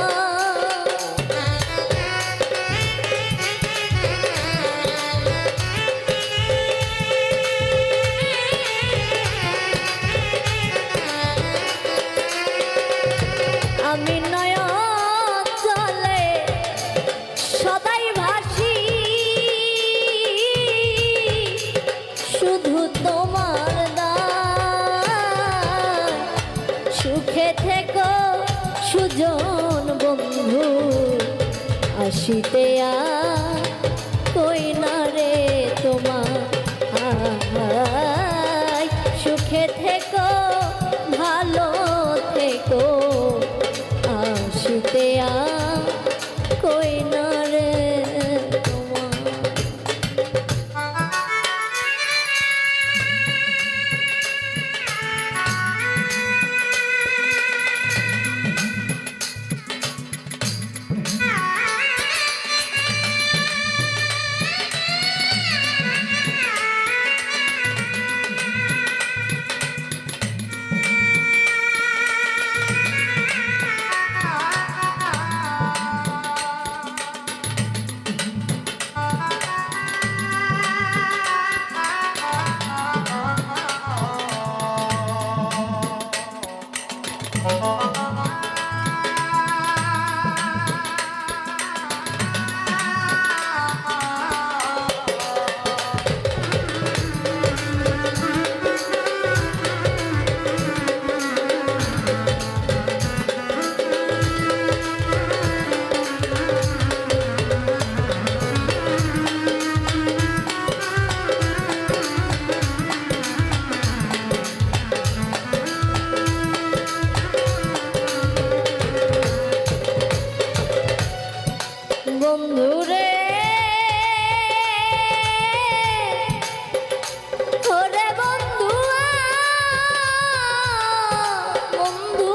আমি নয়ন জলে সদাই ভাসি শুধু তোমার দান। সুখে থেকো সুজন বন্ধু আসিতে কই না রে তোমার। সুখে থেকো ভালো থেকো আসিতে কই না রে তোমার। বন্ধুরে ওরে বন্ধু বন্ধু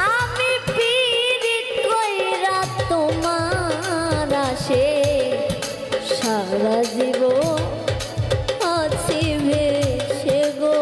আমি পীড়িত কইরা তোমার আসে সারা জীবন আছি ভেসে গো।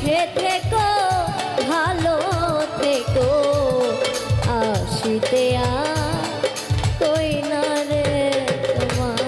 সুখে থেকো ভালো থেকো আসিতে কই না রে তোমার।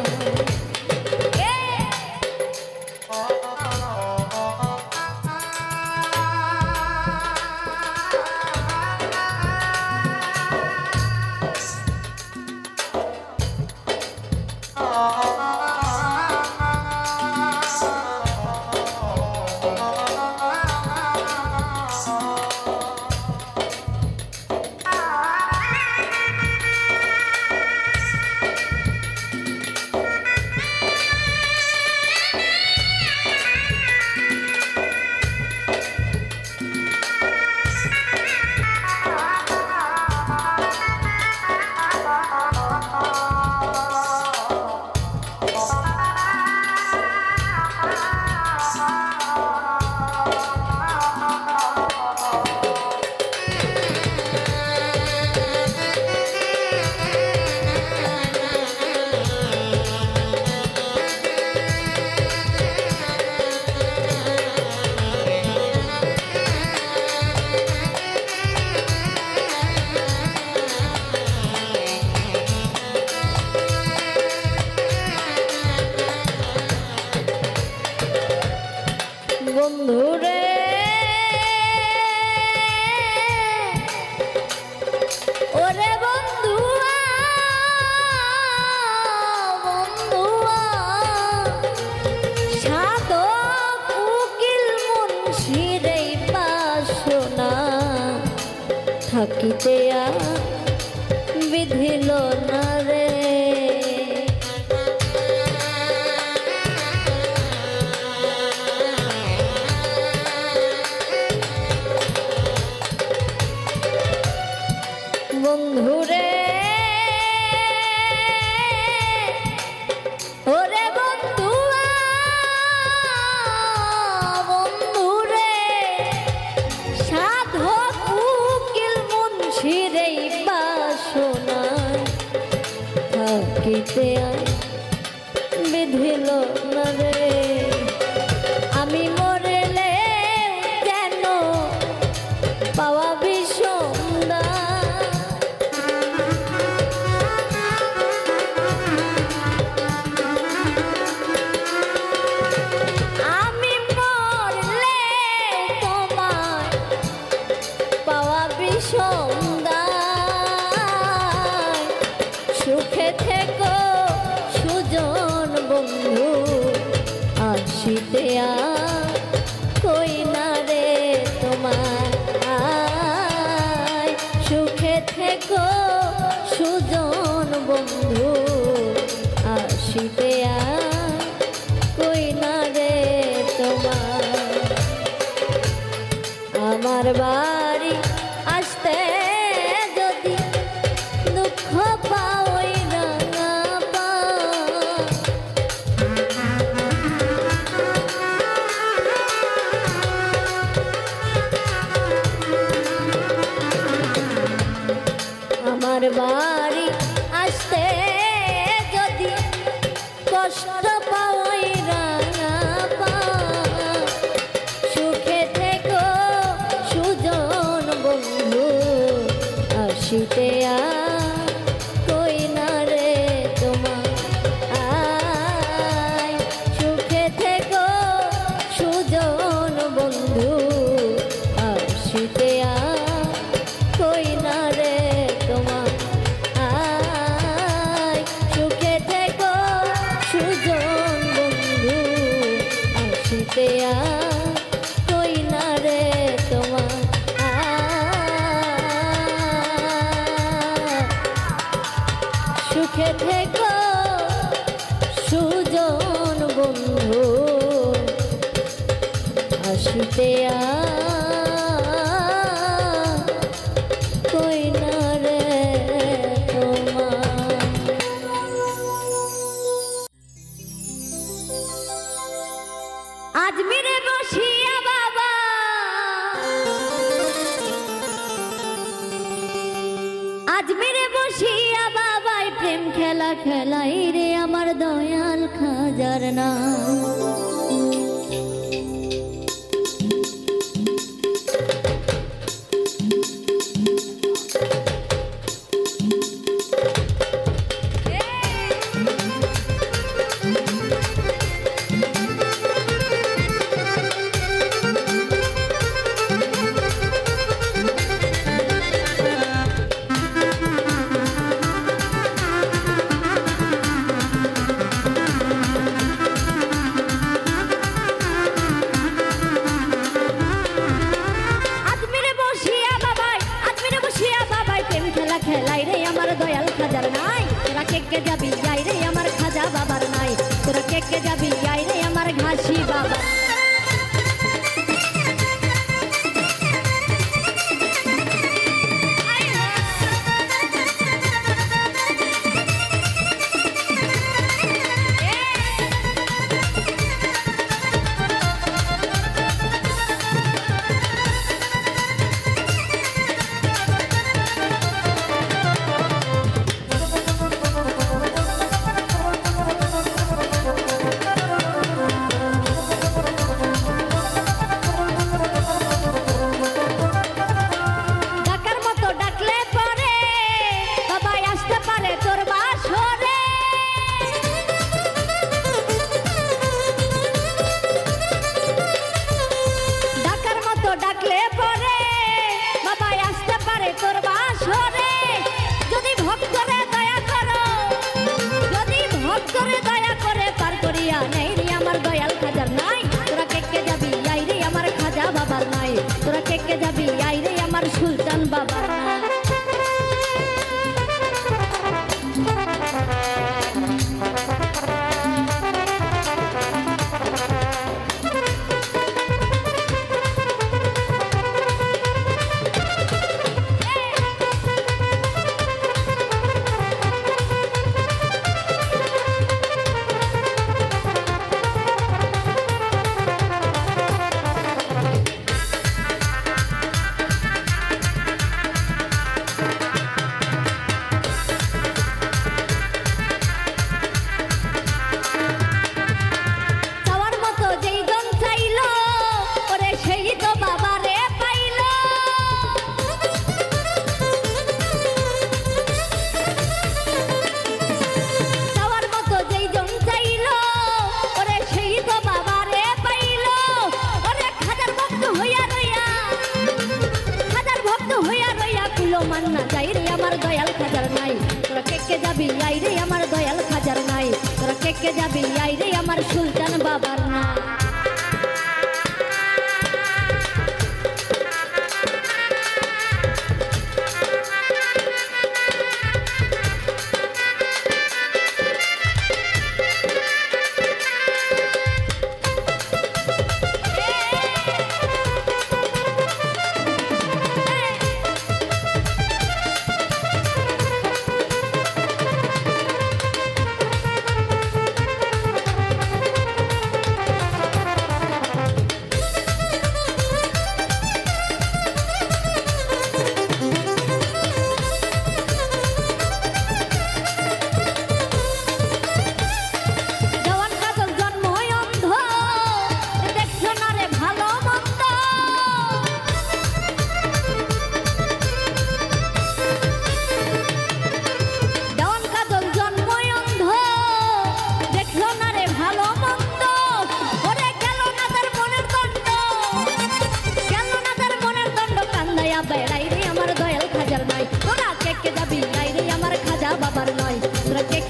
বন্ধুরে ওরে বন্ধুয়া বন্ধুয়া সাধক উকিল মুন্সির এই বাসনা থাকিতে বিধিল না রে। বন্ধুরে ওরে বন্ধুয়া বন্ধুরে সাধক উকিল মুন্সির এই বাসনা থাকিতে বিধিল না রে। আমি মরলে যেন পাওয়া বিষম সুখে থেকো সুজন বন্ধু আসিতে কই না রে তোমার। সুখে থেকো সুজন বন্ধু আসিতে কই না রে তোমার। আমার বাড়ি আসতে যদি দুঃখ পাওই রাঙা পা আমার বাড়ি আসতে যদি কষ্ট পাওই রাঙা পা সুখে থেকো সুজন বন্ধু আসিতে কই না রে তোমার। সুখে থেকো সুজন বন্ধু আসিতে কই না রে তোমার। সুখে থেকো সুজন বন্ধু আসিতে কই না রে তোমার। সুখে থেকো সুজন বন্ধু আসিতে কই না রে তোমার। আজমিরে বসিয়া বাবা আজমিরে বসিয়া বাবাই প্রেম খেলা খেলাই রে আমার দয়াল খাজার নাম। যাবি আই রে আমার খাজা বাবার নাই, তোরা কে যাবি আই রে আমার ঘাসি বাবা। তোরা কে যাবি আই রে আমার সুলতান বাবা। মান্না যাই রে আমার দয়াল খাজার নাই, তোরা কে যাবি আই রে আমার দয়াল খাজার নাই, তোরা কে যাবি আই রে আমার সুলতান বাবার না।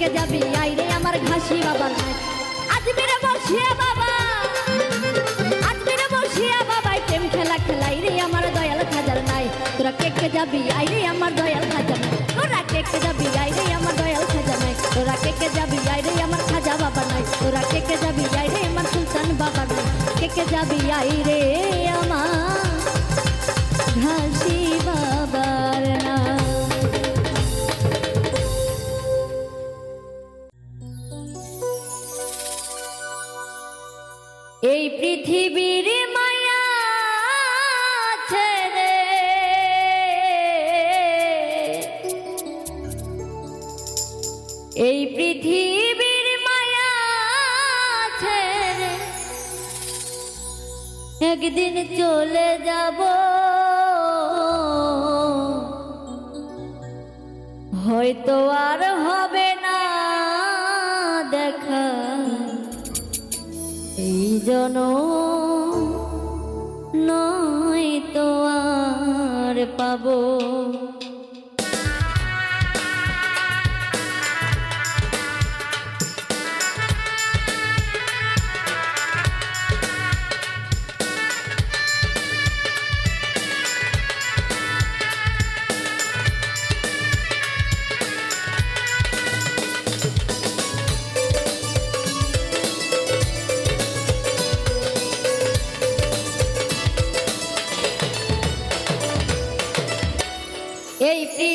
কে যাবি আই রে আমার ঘাসি বাবার নাই, আজমিরে বসিয়া বাবা, আজমিরে বসিয়া বাবাই প্রেম খেলা খেলাই রে আমার দয়াল খাজার নাই, তোরা কে যাবি আই রে আমার দয়াল খাজার নাই, তোরা কে যাবি আই রে আমার দয়াল খাজার নাই, তোরা কে যাবি আই রে আমার খাজা বাবা নাই, তোরা কে যাবি আই রে আমার সুলতান বাবা নাই, কে যাবি আই রে আমার ঘাসি বাবার নাই। এই পৃথিবীর মায়া ছেড়ে এই পৃথিবীর মায়া ছেড়ে একদিন চলে যাব, হয়তো আর হবে না দেখা এই জনম, নয় তো আর পাবো।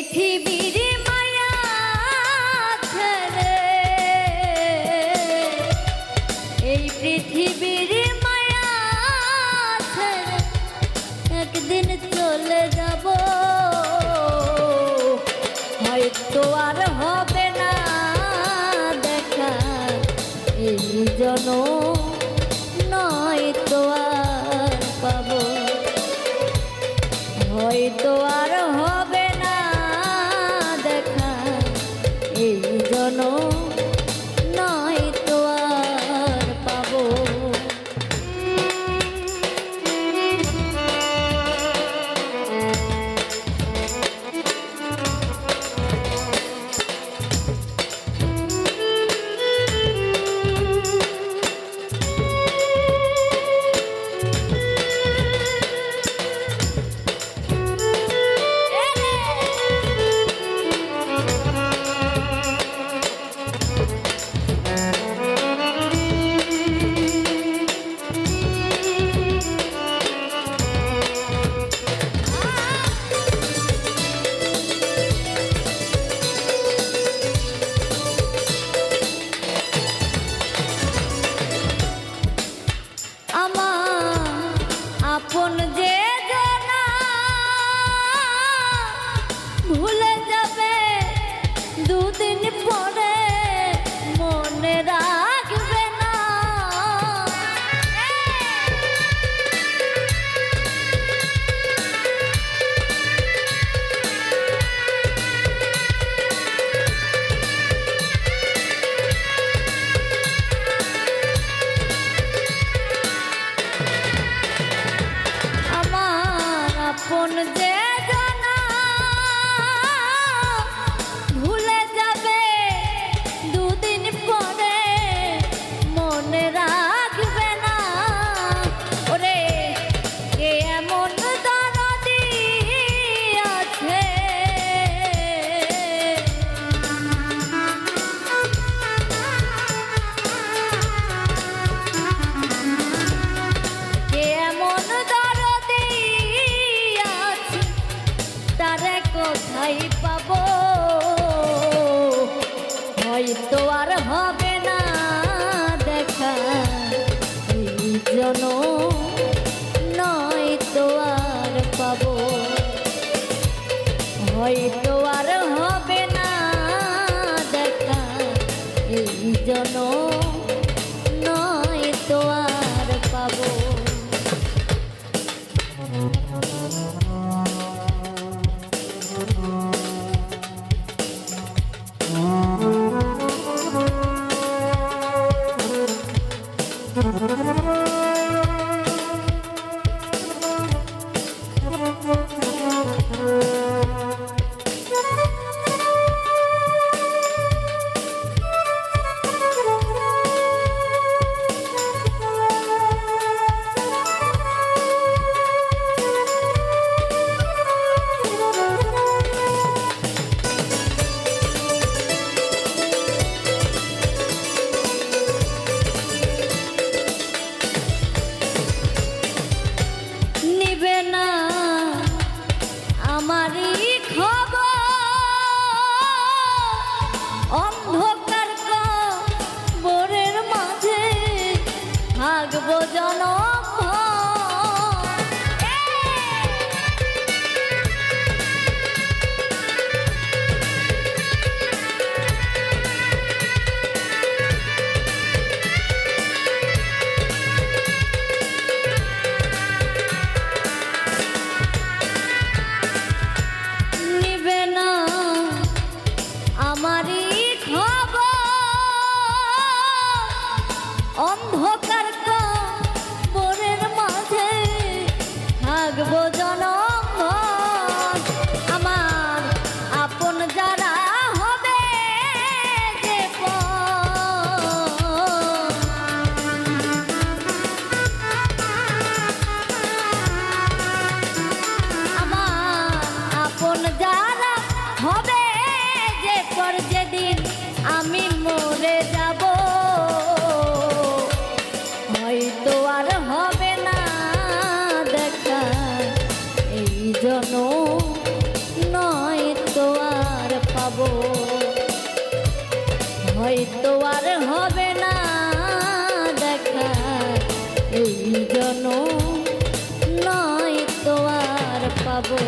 পৃথিবীর মায়া ছেড়ে, এই পৃথিবীর মায়া ছেড়ে একদিন চলে যাব, হয়তো আর হবে না দেখা এই জনম, নয়তো আর পাবো, হয়তো আর হবে না দেখা এই জনম, নয়তো আর পাবো। আপন যে জানা ভুলে যাবে দুদিন পরে, মনে রাখবে না আপন যে জানা ভুলে যাবে দুদিন পরে, মনে রাখবে না ওরে কে এমন দরদি আছে, কে এমন দরদি তারে কোথায় পাবো, হয়তো আর হবে না দেখা এই জনম, নয়তো আর পাবো, হয়তো আর হবে না দেখা এই জনম, নয়তো আর পাবো। আমারই খবর অন্ধকার কবরের মাঝে থাকবো জনম, আমারই খবর অন্ধকার কবরের মাঝে থাকবো জনম, আমার আপন যারা হবে যে আমার আপন যারা হবে পর যেদিন আমি মরে যাব, হয়তো আর হবে না দেখা এই জনম, নয়তো আর হবে না দেখা এই জনম নয় তো আর পাবো।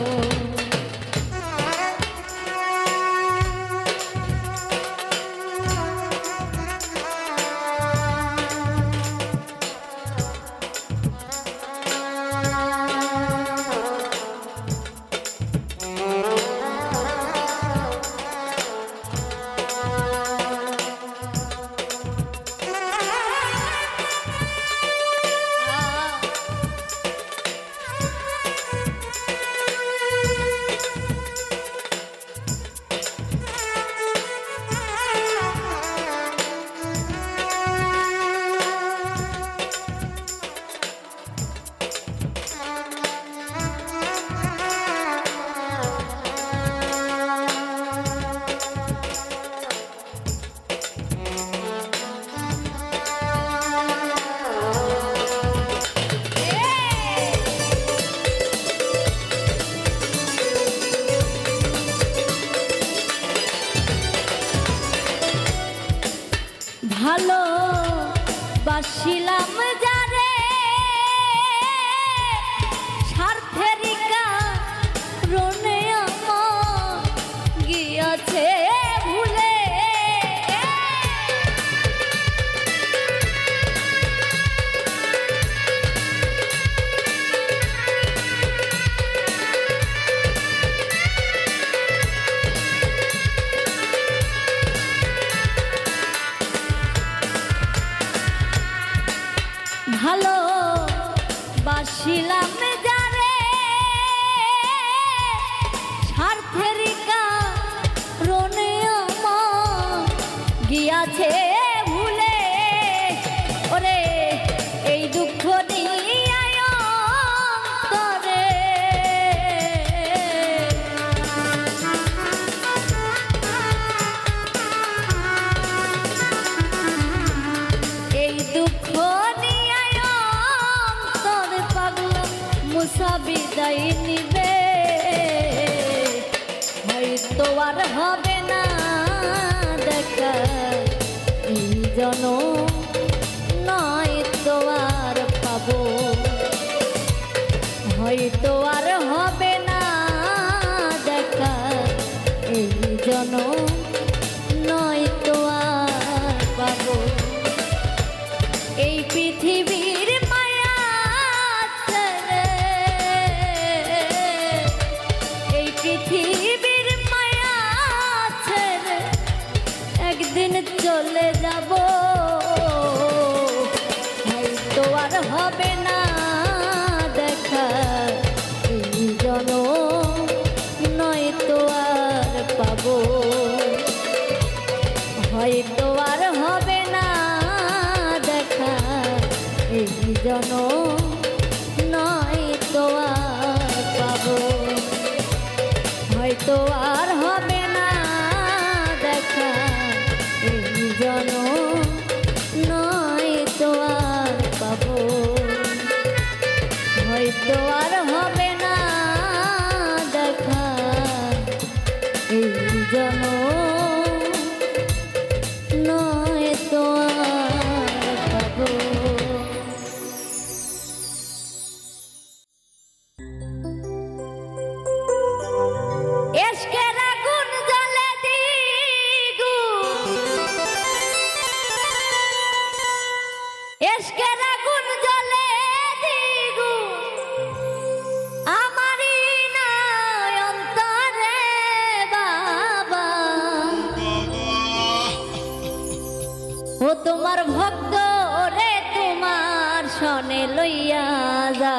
ভালো বাসিলাম যারে স্বার্থের কারণে আমার গিয়াছে ভুলে। ভালো বাসিলাম যারে স্বার্থের কারণে আমার গিয়াছে ভুলে। ওরে এই দুঃখ নিয়ে অন্তরে এই দুঃখ বিদায় নিবে হয়তো আর হবে না দেখা এই জনম নয় তো আর পাবো। হয়তো আর হবে না দেখা এই জনম নয় তো আর পাবো। এই পৃথিবীর পৃথিবীর মায়া ছেড়ে একদিন চলে যাব হয়তো আর হবে না দেখা এই জনম নয় তো আর পাবো। হয়তো আর হবে না দেখা এই জনম নয় তো আর পাবো। হয়তো আর হবে না দেখা এই জনম নয় তো আর পাবো। হয়তো আর হবে না দেখা এই জনম নয় তো আর পাবো। তোমার ভক্ত রে তোমার শনে লইয়া যা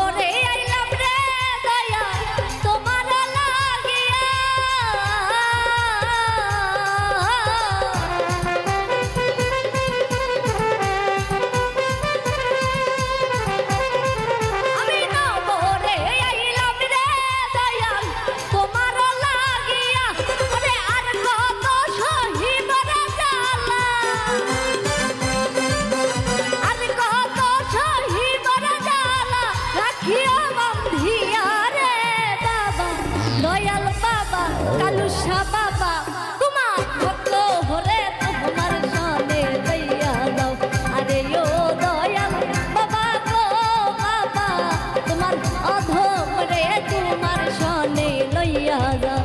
ভোরে আইলাম রে দয়া তোমার লাগিয়া আমি না ভোরে আইলাম রে দয়া তোমার লাগিয়া আরে আর কত সহিব রে জ্বালা আর কত সহিব রে জ্বালা রাখিয়া বান্ধিয়া রে বাবা দয়াল বাবা কালুসা বাবা তোমার ভক্ত হরে তোমার সনে লইয়া যাও আরে ও দয়াল বাবা গো বাবা তোমার অধম রে তোমার সনে লইয়া যাও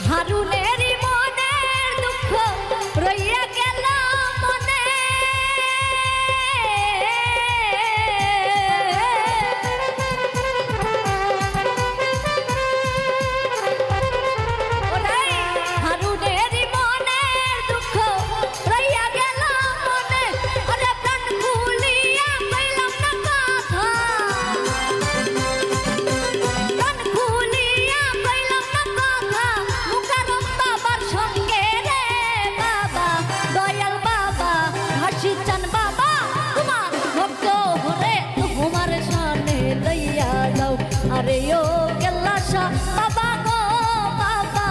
হারুনেরই মনের দুঃখ রইয়া গেল মনে হারুনেরই মনের দুঃখ রইয়া গেল মনে আরে প্রাণ খুলিয়া কইলাম না কথা প্রাণ খুলিয়া কইলাম না কথা মুকারম বাবার সঙ্গে রে বাবা দয়াল বাবা হাসি চান বাবা তোমার ভক্ত হরে তোমার সামনে লইয়া যাও আরে ও কেল্লাসা বাবা গো বাবা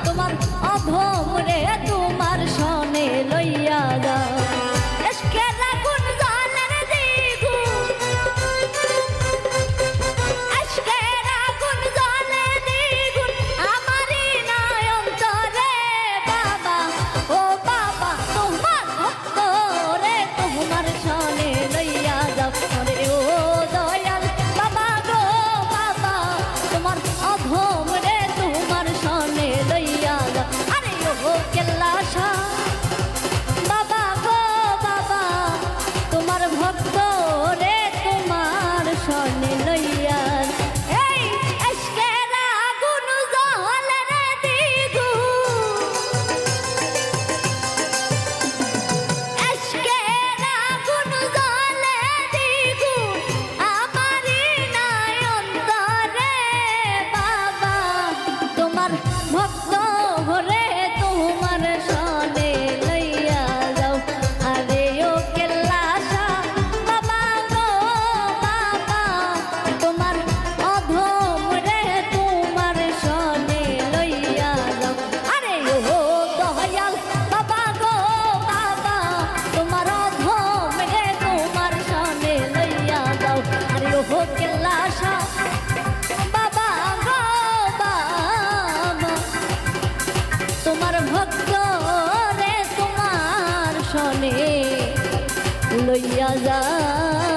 তোমার অধম রে তোমার সামনে লইয়া যাও এসকের আগুন জ্বালের দ্বিগুণ আজকের আগুন জ্বলে দ্বিগুণ আমারই নয়ন্তরে বাবা ও বাবা তোমার ভক্ত রে তোমার সনে লইয়া যাও রে ও দয়াল বাবা গো বাবা তোমার অধম রে তোমার সনে লইয়া যাও আরে ও কেল্লাসা বাবা গো বাবা তোমার ভক্ত রে তোমার সনে লইয়া এই আজকের আগুন জ্বলে রে দ্বিগুণ আজকের আগুন জ্বলে দ্বিগুণ আমারই নয়ন্তরে বাবা তোমার ভক্ত হরে তোমার সনে লইয়া যাও আরে ও কেল্লাসা বাবা গো বাবা তোমার অধম রে তোমার সনে লইয়া যাও আরে ও দয়াল বাবা গো বাবা তোমার অধম রে তোমার সনে লইয়া যাও আরে ও কেল্লাসা বাবা গো বাবা তোমার ভক্ত রে তোমার সনে লইয়া যাও